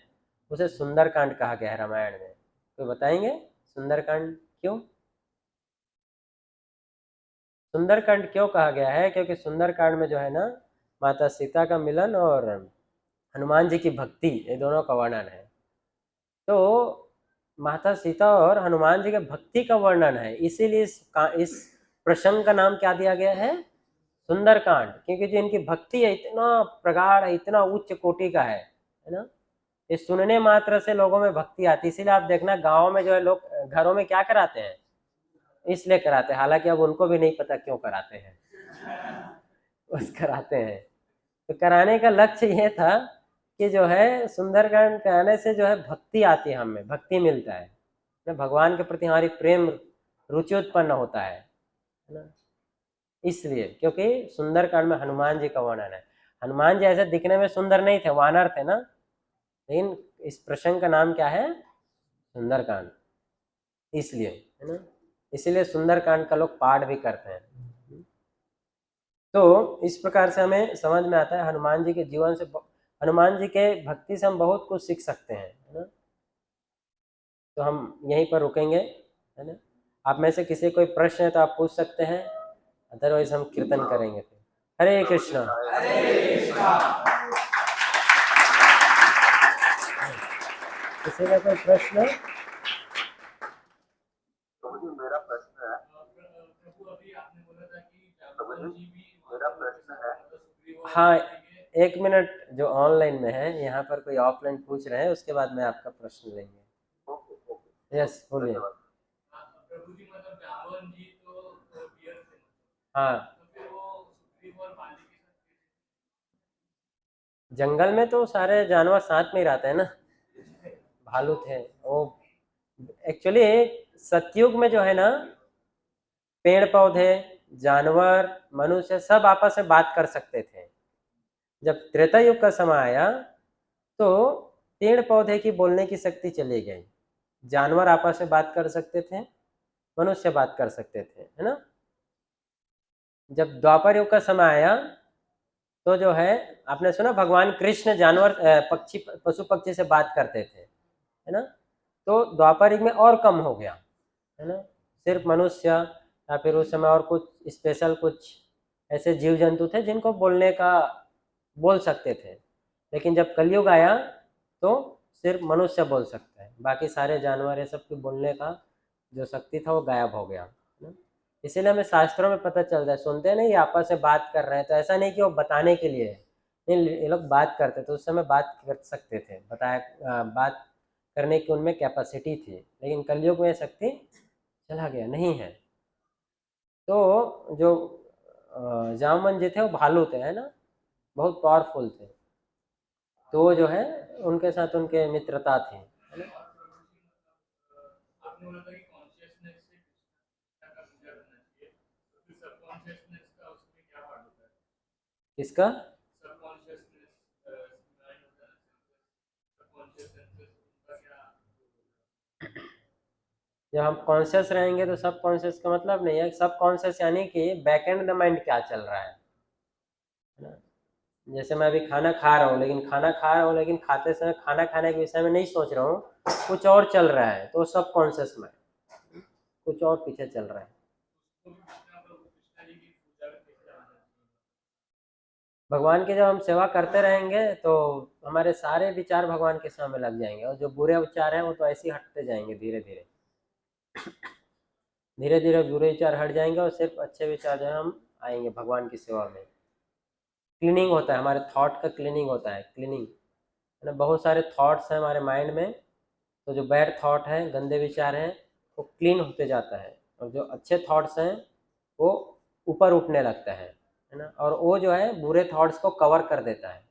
उसे सुंदरकांड कहा गया है रामायण में। तो बताएंगे सुंदरकांड क्यों? सुंदरकांड क्यों कहा गया है? क्योंकि सुंदरकांड में जो है ना माता सीता का मिलन और हनुमान जी की भक्ति, ये दोनों का वर्णन है। तो माता सीता और हनुमान जी के भक्ति का वर्णन है, इसीलिए इस प्रसंग का नाम क्या दिया गया है? सुंदरकांड। क्योंकि जो इनकी भक्ति है इतना प्रगाढ़ है, इतना उच्च कोटि का है ना। ये सुनने मात्र से लोगों में भक्ति आती है। इसीलिए आप देखना गाँव में जो है लोग घरों में क्या कराते हैं, इसलिए कराते हैं, हालांकि अब उनको भी नहीं पता क्यों कराते हैं, बस कराते हैं। तो कराने का लक्ष्य ये था कि जो है सुंदरकांड कराने से जो है भक्ति आती है, हमें भक्ति मिलता है ना, भगवान के प्रति हमारी प्रेम रुचि उत्पन्न होता है ना। इसलिए क्योंकि सुंदरकांड में हनुमान जी का वर्णन है। हनुमान जी ऐसे दिखने में सुंदर नहीं थे, वानर थे ना, लेकिन इस प्रसंग का नाम क्या है? सुंदरकांड। इसलिए है ना, इसीलिए सुंदरकांड का लोग पाठ भी करते हैं। तो इस प्रकार से हमें समझ में आता है हनुमान जी के जीवन से, हनुमान जी के भक्ति से हम बहुत कुछ सीख सकते हैं, है ना। तो हम यहीं पर रुकेंगे, है ना। आप में से किसी कोई प्रश्न है तो आप पूछ सकते हैं, अदरवाइज हम कीर्तन करेंगे फिर। हरे कृष्णा। किसी का कोई प्रश्न? मेरा प्रश्न है, मेरा प्रश्न है। हाँ, 1 मिनट, जो ऑनलाइन में है, यहाँ पर कोई ऑफलाइन पूछ रहे हैं, उसके बाद में आपका प्रश्न लेंगे। यस बोलिए। हाँ, जंगल में तो सारे जानवर साथ में ही रहते हैं ना, भालू थे वो। एक्चुअली सतयुग में जो है ना पेड़ पौधे जानवर मनुष्य सब आपस में बात कर सकते थे। जब त्रेता युग का समय आया तो पेड़ पौधे की बोलने की शक्ति चली गई, जानवर आपस में बात कर सकते थे, मनुष्य बात कर सकते थे, है ना। जब द्वापर युग का समय आया तो जो है आपने सुना भगवान कृष्ण जानवर पक्षी पशु पक्षी से बात करते थे, है ना। तो द्वापर युग में और कम हो गया, है ना, सिर्फ मनुष्य या फिर उस समय और कुछ स्पेशल कुछ ऐसे जीव जंतु थे जिनको बोल सकते थे। लेकिन जब कलयुग आया तो सिर्फ मनुष्य बोल सकता है, बाकी सारे जानवर ये सब के बोलने का जो शक्ति था वो गायब हो गया, है ना। इसीलिए हमें शास्त्रों में पता चलता है, सुनते हैं नहीं आपस में बात कर रहे हैं, तो ऐसा नहीं कि वो बताने के लिए है, नहीं, ये लोग बात करते तो उस समय बात कर सकते थे, बात करने की उनमें कैपेसिटी थी, लेकिन कलयुग में शक्ति चला गया, नहीं है। तो जो जामवन जी थे वो भालू थे, है ना, बहुत पावरफुल थे, तो वो जो है उनके साथ उनके मित्रता थी, है ना। आपने बोला था कि कॉन्शियसनेस से कृष्णा का पूजा करना चाहिए, तो फिर सबकॉन्शियसनेस का उसमें क्या पार्ट होता है? किसका? सबकॉन्शियसनेस माइंड होता है, सबकॉन्शियसनेस का क्या? जब हम कॉन्शियस रहेंगे तो सब कॉन्शियस का मतलब नहीं है, सब कॉन्शियस यानी कि बैक एंड द माइंड क्या चल रहा है ना। जैसे मैं अभी खाना खा रहा हूँ, लेकिन खाते समय खाना खाने के विषय में नहीं सोच रहा हूँ, कुछ और चल रहा है, तो सब कॉन्शियस माइंड कुछ और पीछे चल रहा है। कृष्णा जी की पूजा कैसे करना चाहिए? भगवान की जब हम सेवा करते रहेंगे तो हमारे सारे विचार भगवान के सामने लग जाएंगे, और जो बुरे विचार हैं वो तो ऐसे ही हटते जाएंगे, धीरे धीरे धीरे धीरे बुरे विचार हट जाएंगे, और सिर्फ अच्छे विचार जो है हम आएंगे भगवान की सेवा में। क्लीनिंग होता है, हमारे थॉट का क्लीनिंग होता है, क्लीनिंग है ना। बहुत सारे थॉट्स हैं हमारे माइंड में, तो जो बैड थॉट है, गंदे विचार हैं, वो क्लीन होते जाता है, और जो अच्छे थॉट्स हैं वो ऊपर उठने लगता है ना, और वो जो है बुरे थॉट्स को कवर कर देता है।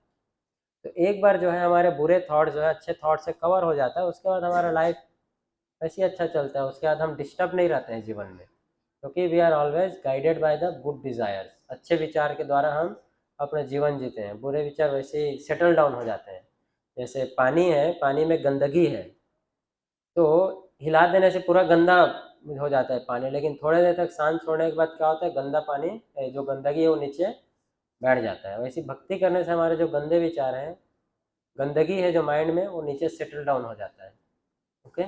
तो एक बार जो है हमारे बुरे थॉट्स जो है अच्छे थॉट से कवर हो जाता है, उसके बाद हमारा लाइफ ऐसे ही अच्छा चलता है, उसके बाद हम डिस्टर्ब नहीं रहते हैं जीवन में, क्योंकि we are always guided by the good desires. अच्छे विचार के द्वारा हम अपना जीवन जीते हैं, बुरे विचार वैसे ही सेटल डाउन हो जाते हैं। जैसे पानी है, पानी में गंदगी है, तो हिला देने से पूरा गंदा हो जाता है पानी, लेकिन थोड़े देर तक शांत छोड़ने के बाद क्या होता है, गंदा पानी जो गंदगी है वो नीचे बैठ जाता है। वैसे भक्ति करने से हमारे जो गंदे विचार हैं, गंदगी है जो माइंड में, वो नीचे सेटल डाउन हो जाता है। Okay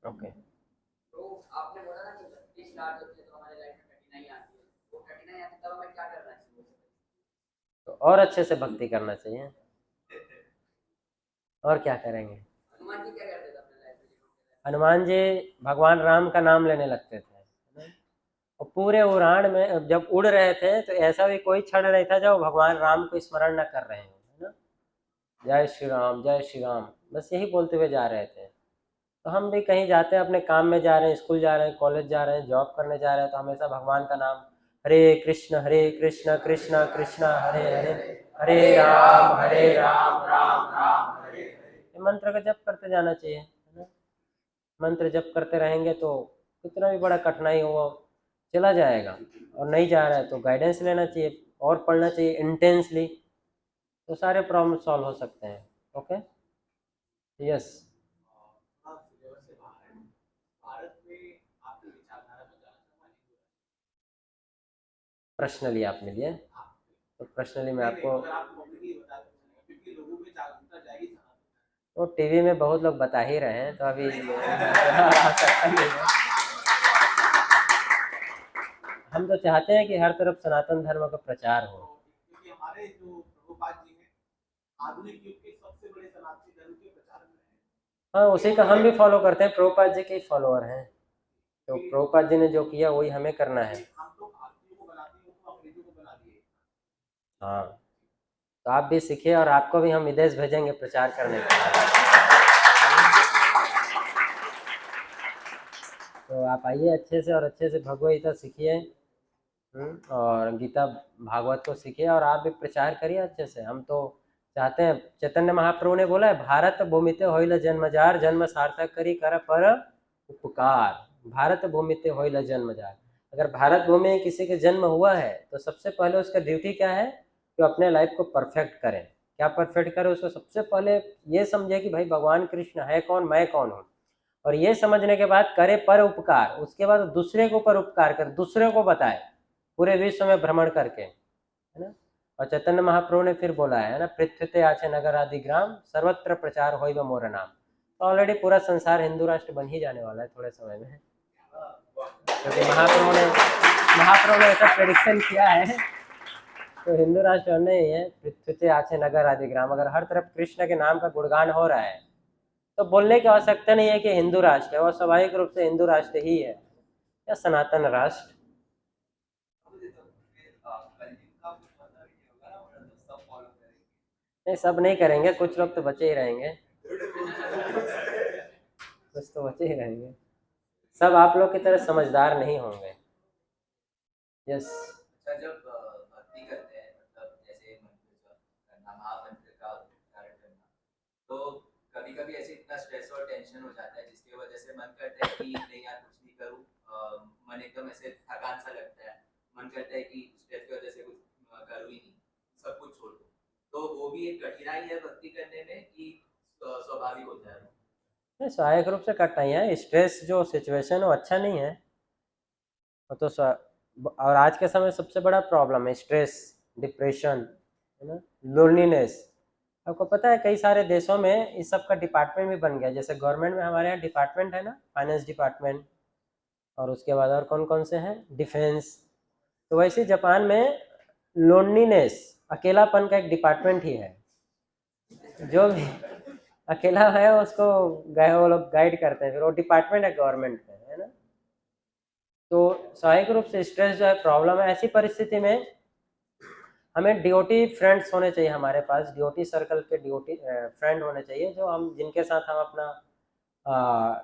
okay. तो आपने बोला ना कि भक्ति स्टार्ट होती है तो हमारे लाइफ में कठिनाई आती है, वो कठिनाई आती है तब हमें क्या करना चाहिए? तो और अच्छे से भक्ति करना चाहिए, और क्या करेंगे। हनुमान जी क्या करते थे अपने लाइफ में? हनुमान जी भगवान राम का नाम लेने लगते थे, और पूरे उड़ान में जब उड़ रहे थे तो ऐसा भी कोई क्षण नहीं था जब भगवान राम को स्मरण न कर रहे हैं, है ना। जय श्री राम, जय श्री राम, बस यही बोलते हुए जा रहे थे। तो हम भी कहीं जाते हैं, अपने काम में जा रहे हैं, स्कूल जा रहे हैं, कॉलेज जा रहे हैं, जॉब करने जा रहे हैं, तो हमेशा भगवान का नाम, हरे कृष्ण कृष्ण कृष्ण हरे हरे, हरे राम राम हरे, ये मंत्र का जप करते जाना चाहिए, है ना। मंत्र जप करते रहेंगे तो कितना भी बड़ा कठिनाई हो चला जाएगा, और नहीं जा रहा है तो गाइडेंस लेना चाहिए और पढ़ना चाहिए इंटेंसली, तो सारे प्रॉब्लम सॉल्व हो सकते हैं। Okay, yes. भारत में आपकी विचारधारा को जानना चाहूंगा। प्रश्न लिया आपने लिए, तो पर्सनली मैं आपको, क्योंकि लोगों में जागरूकता जाएगी। तो टीवी में बहुत लोग बता ही रहे हैं, तो अभी आ सकता नहीं है। हम तो चाहते हैं कि हर तरफ सनातन धर्म का प्रचार हो। क्योंकि हमारे जो प्रभुपाद जी हैं आधुनिक युग के सबसे बड़े सनातनी धर्म के प्रचारक हैं। हाँ, उसी का हम भी फॉलो करते हैं, प्रभुपाद जी के फॉलोअर हैं, तो प्रभुपाद जी ने जो किया वही हमें करना है। हम तो भारतीयों को बनाते हैं, वो अंग्रेजों को बना दिए। हाँ, तो आप भी सीखिए, और आपको भी हम विदेश भेजेंगे प्रचार करने के लिए। तो आप आइए अच्छे से, और अच्छे से भगवद गीता सीखिए, और गीता भागवत को सीखिए, और आप भी प्रचार करिए अच्छे से। हम तो चाहते हैं, चैतन्य महाप्रभु ने बोला है, भारत भूमिते होइल जन्मजार, जन्म सार्थक करी कर पर उपकार। भारत भूमिते होइल जन्मजार, अगर भारत भूमि में किसी के जन्म हुआ है तो सबसे पहले उसका ड्यूटी क्या है कि अपने लाइफ को परफेक्ट करें। क्या परफेक्ट करें? उसको सबसे पहले ये समझे कि भाई भगवान कृष्ण है कौन, मैं कौन हूँ, और ये समझने के बाद करे पर उपकार, उसके बाद दूसरे के ऊपर उपकार करे, दूसरे को बताए, पूरे विश्व में भ्रमण करके, है ना। और चैतन्य महाप्रभु ने फिर बोला है ना, पृथ्वीते आचे नगर आदि ग्राम, सर्वत्र प्रचार होय व मोर नाम। तो ऑलरेडी पूरा संसार हिंदू राष्ट्र बन ही जाने वाला है थोड़े समय में, क्योंकि महाप्रभु ने ऐसा प्रेडिक्शन किया है, तो हिंदू राष्ट्र बनना ही है। पृथ्वीते आचे नगर आदि ग्राम, अगर हर तरफ कृष्ण के नाम का गुणगान हो रहा है तो बोलने की आवश्यकता नहीं है कि हिंदू राष्ट्र है, और स्वाभाविक रूप से हिंदू राष्ट्र ही है। या सनातन राष्ट्र। नहीं, सब नहीं करेंगे, कुछ लोग तो बचे ही रहेंगे, कुछ तो बचे ही रहेंगे, सब आप लोग की तरह समझदार नहीं होंगे। यस। अच्छा, जब भक्ति करते हैं मतलब जैसे मंत्र जप करना, महामंत्र का उच्चारण करना, तो कभी कभी ऐसे इतना स्ट्रेस और टेंशन हो जाता है जिसकी वजह से मन करता है कि नहीं यार कुछ नहीं करूं, मन एकदम ऐसे थकान सा लगता है, मन करता है कि स्ट्रेस की वजह से कुछ करूं ही नहीं, सब कुछ छोड़ दूं, तो वो भी एक कठिनाई है भक्ति करने में कि स्वाभाविक होता है? नहीं, स्वाभाविक रूप से कठिनाई है, स्ट्रेस जो सिचुएशन है वो अच्छा नहीं है, वो तो और आज के समय सबसे बड़ा प्रॉब्लम है स्ट्रेस, डिप्रेशन, है ना, लोनलीनेस। आपको पता है कई सारे देशों में इस सब का डिपार्टमेंट भी बन गया, जैसे गवर्नमेंट में हमारे यहाँ डिपार्टमेंट है ना, फाइनेंस डिपार्टमेंट, और उसके बाद और कौन कौन से हैं, डिफेंस। तो वैसे जापान में लोनलीनेस, अकेलापन का एक डिपार्टमेंट ही है, जो भी अकेला है उसको गए वो लोग गाइड करते हैं, फिर वो डिपार्टमेंट है गवर्नमेंट में, है ना। तो स्वाभाविक रूप से स्ट्रेस जो है प्रॉब्लम है, ऐसी परिस्थिति में हमें डीओटी फ्रेंड्स होने चाहिए हमारे पास, डीओटी सर्कल के डीओटी फ्रेंड होने चाहिए, जो हम जिनके साथ हम अपना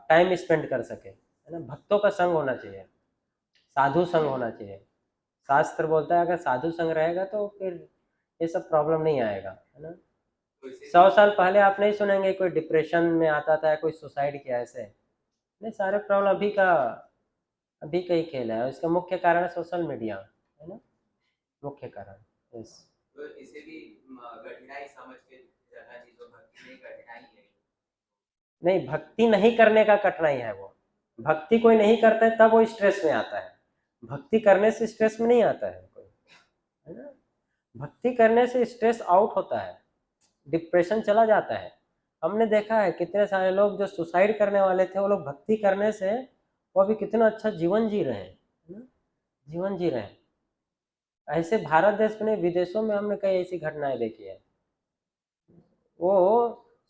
टाइम स्पेंड कर सके, है ना। भक्तों का संग होना चाहिए, साधु संग होना चाहिए। शास्त्र बोलता है अगर साधु संग रहेगा तो फिर ये सब प्रॉब्लम नहीं आएगा, है ना। 100 साल पहले आप नहीं सुनेंगे कोई डिप्रेशन में आता था, कोई सुसाइड किया, ऐसे नहीं, सारे प्रॉब्लम अभी का ही खेल है, और इसका मुख्य कारण है सोशल मीडिया, है ना, मुख्य कारण। यस। तो इसे भी कठिनाई समझ के चलना चाहिए, तो भक्ति में कठिनाई है? नहीं, भक्ति नहीं करने का कठिनाई है, वो भक्ति कोई नहीं करता है तब वो स्ट्रेस में आता है, भक्ति करने से स्ट्रेस में नहीं आता है कोई, है ना। भक्ति करने से स्ट्रेस आउट होता है, डिप्रेशन चला जाता है। हमने देखा है कितने सारे लोग जो सुसाइड करने वाले थे, वो लोग भक्ति करने से वो अभी कितना अच्छा जीवन जी रहे हैं, है ना? जीवन जी रहे हैं। ऐसे भारत देश में, विदेशों में हमने कई ऐसी घटनाएं देखी है। वो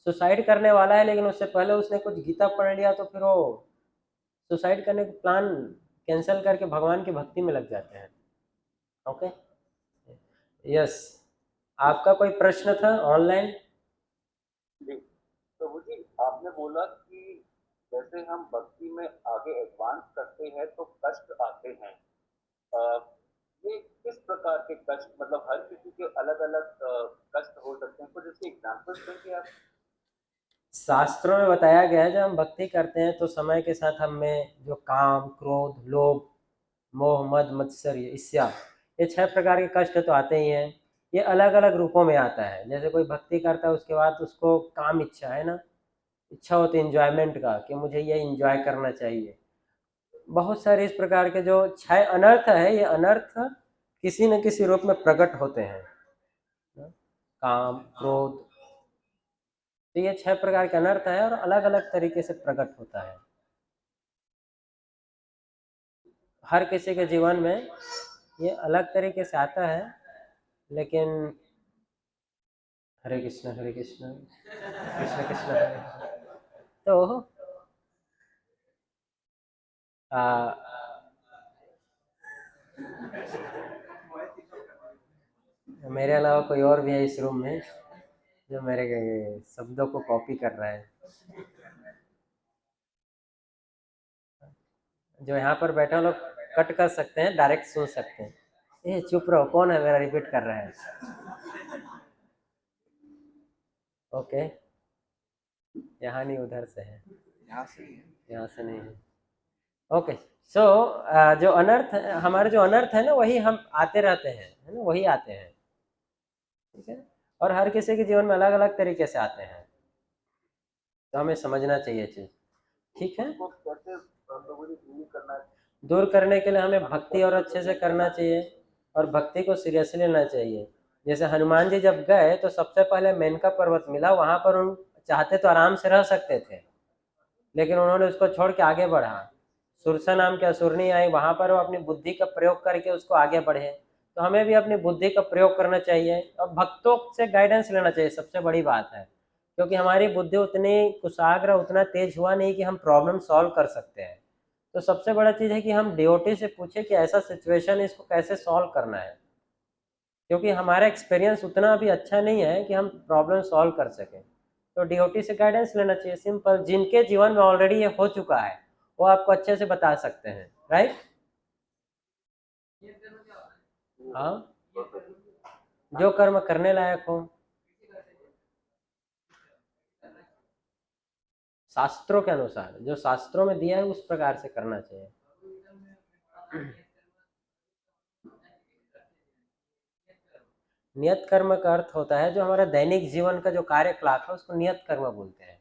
सुसाइड करने वाला है, लेकिन उससे पहले उसने कुछ गीता पढ़ लिया, तो फिर वो सुसाइड करने का प्लान कैंसिल करके भगवान की भक्ति में लग जाते हैं। Okay, yes. आपका कोई प्रश्न था ऑनलाइन? जी, तो वो जी आपने बोला कि जैसे हम भक्ति में आगे एडवांस करते हैं तो कष्ट आते हैं। ये किस प्रकार के कष्ट, मतलब हर किसी के अलग अलग कष्ट हो सकते हैं, कुछ इसके एग्जाम्पल्स देंगे आप? शास्त्रों में बताया गया है जब हम भक्ति करते हैं तो समय के साथ हमें जो काम, क्रोध, लोभ, मोह, मद, मत्सर्य, ईर्ष्या, ये 6 प्रकार के कष्ट तो आते ही हैं। ये अलग अलग रूपों में आता है। जैसे कोई भक्ति करता है उसके बाद उसको काम इच्छा, है ना, इच्छा होती है एंजॉयमेंट का, कि मुझे ये एंजॉय करना चाहिए। बहुत सारे इस प्रकार के जो 6 अनर्थ है, ये अनर्थ किसी न किसी रूप में प्रकट होते हैं, काम, क्रोध। तो ये 6 प्रकार के अनर्थ है और अलग अलग तरीके से प्रकट होता है हर किसी के जीवन में। ये अलग तरीके से आता है, लेकिन हरे कृष्ण कृष्ण कृष्ण कृष्ण हरे हरे। तो मेरे अलावा कोई और भी है इस रूम में जो मेरे शब्दों को कॉपी कर रहा है? जो यहाँ पर बैठे लोग कट कर सकते हैं, डायरेक्ट सुन सकते हैं। ए चुप रहो, कौन है मेरा रिपीट कर रहा है? ओके, यहाँ नहीं, उधर से है, यहाँ से नहीं है। ओके, सो जो अनर्थ हमारे जो अनर्थ है ना, वही हम आते रहते हैं, है ना, वही आते हैं, ठीक है। और हर किसी के जीवन में अलग अलग तरीके से आते हैं, तो हमें समझना चाहिए चीज, ठीक है। उसको कैसे प्रभु जी दूर करना है? दूर करने के लिए हमें भक्ति और अच्छे से करना चाहिए, और भक्ति को सीरियसली लेना चाहिए। जैसे हनुमान जी जब गए तो सबसे पहले मेनका पर्वत मिला, वहां पर उन चाहते तो आराम से रह सकते थे, लेकिन उन्होंने उसको छोड़ के आगे बढ़ा। सुरसा नाम की असुरनी आई, वहां पर वो अपनी बुद्धि का प्रयोग करके उसको आगे बढ़े। तो हमें भी अपनी बुद्धि का प्रयोग करना चाहिए और भक्तों से गाइडेंस लेना चाहिए, सबसे बड़ी बात है, क्योंकि हमारी बुद्धि उतनी कुशाग्र, उतना तेज हुआ नहीं कि हम प्रॉब्लम सॉल्व कर सकते हैं। तो सबसे बड़ा चीज़ है कि हम डीओटी से पूछे कि ऐसा सिचुएशन है, इसको कैसे सॉल्व करना है, क्योंकि हमारा एक्सपीरियंस उतना अभी अच्छा नहीं है कि हम प्रॉब्लम सॉल्व कर सकें। तो डीओटी से गाइडेंस लेना चाहिए, सिंपल। जिनके जीवन में ऑलरेडी ये हो चुका है वो आपको अच्छे से बता सकते हैं, राइट? हाँ, जो कर्म करने लायक हो, शास्त्रों के अनुसार, जो शास्त्रों में दिया है उस प्रकार से करना चाहिए। नियत कर्म का अर्थ होता है जो हमारा दैनिक जीवन का जो कार्यकलाप है उसको नियत कर्म बोलते हैं,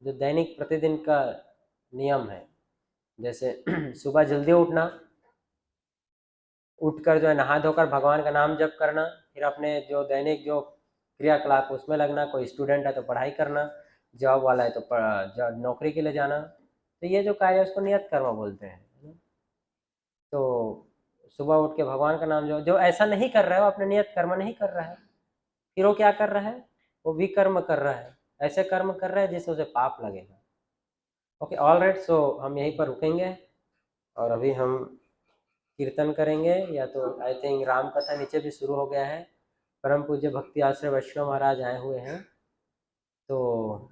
जो दैनिक प्रतिदिन का नियम है। जैसे सुबह जल्दी उठना, उठकर जो है नहा धोकर भगवान का नाम जप करना, फिर अपने जो दैनिक जो क्रियाकलाप उसमें लगना, कोई स्टूडेंट है तो पढ़ाई करना, जॉब वाला है तो नौकरी के लिए जाना, तो ये जो कार्य है उसको नियत कर्म बोलते हैं। तो सुबह उठ के भगवान का नाम जो ऐसा नहीं कर रहा है वो अपने नियत कर्म नहीं कर रहा है, फिर वो क्या कर रहा है, वो विकर्म कर रहा है, ऐसे कर्म कर रहा है जिससे उसे पाप लगेगा। Okay, all right. सो हम यहीं पर रुकेंगे और अभी हम कीर्तन करेंगे, या तो आई थिंक राम कथा नीचे भी शुरू हो गया है। परम पूज्य भक्ति आश्रय वैष्णव महाराज आए हुए हैं, तो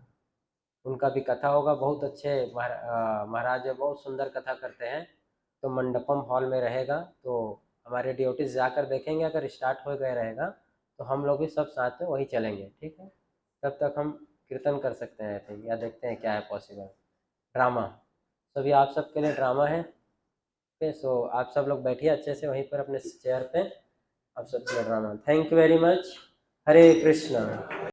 उनका भी कथा होगा। बहुत अच्छे महाराज है, बहुत सुंदर कथा करते हैं। तो मंडपम हॉल में रहेगा, तो हमारे ड्यूटीज जाकर देखेंगे। अगर स्टार्ट हो गया रहेगा तो हम लोग भी सब साथ में वही चलेंगे, ठीक है? तब तक हम कीर्तन कर सकते हैं आई थिंक, या देखते हैं क्या है पॉसिबल। ड्रामा सभी आप सबके लिए ड्रामा है। ओके, सो आप सब लोग बैठिए अच्छे से वहीं पर अपने चेयर पे, आप सबके लिए drama. Thank you very much. Hare Krishna.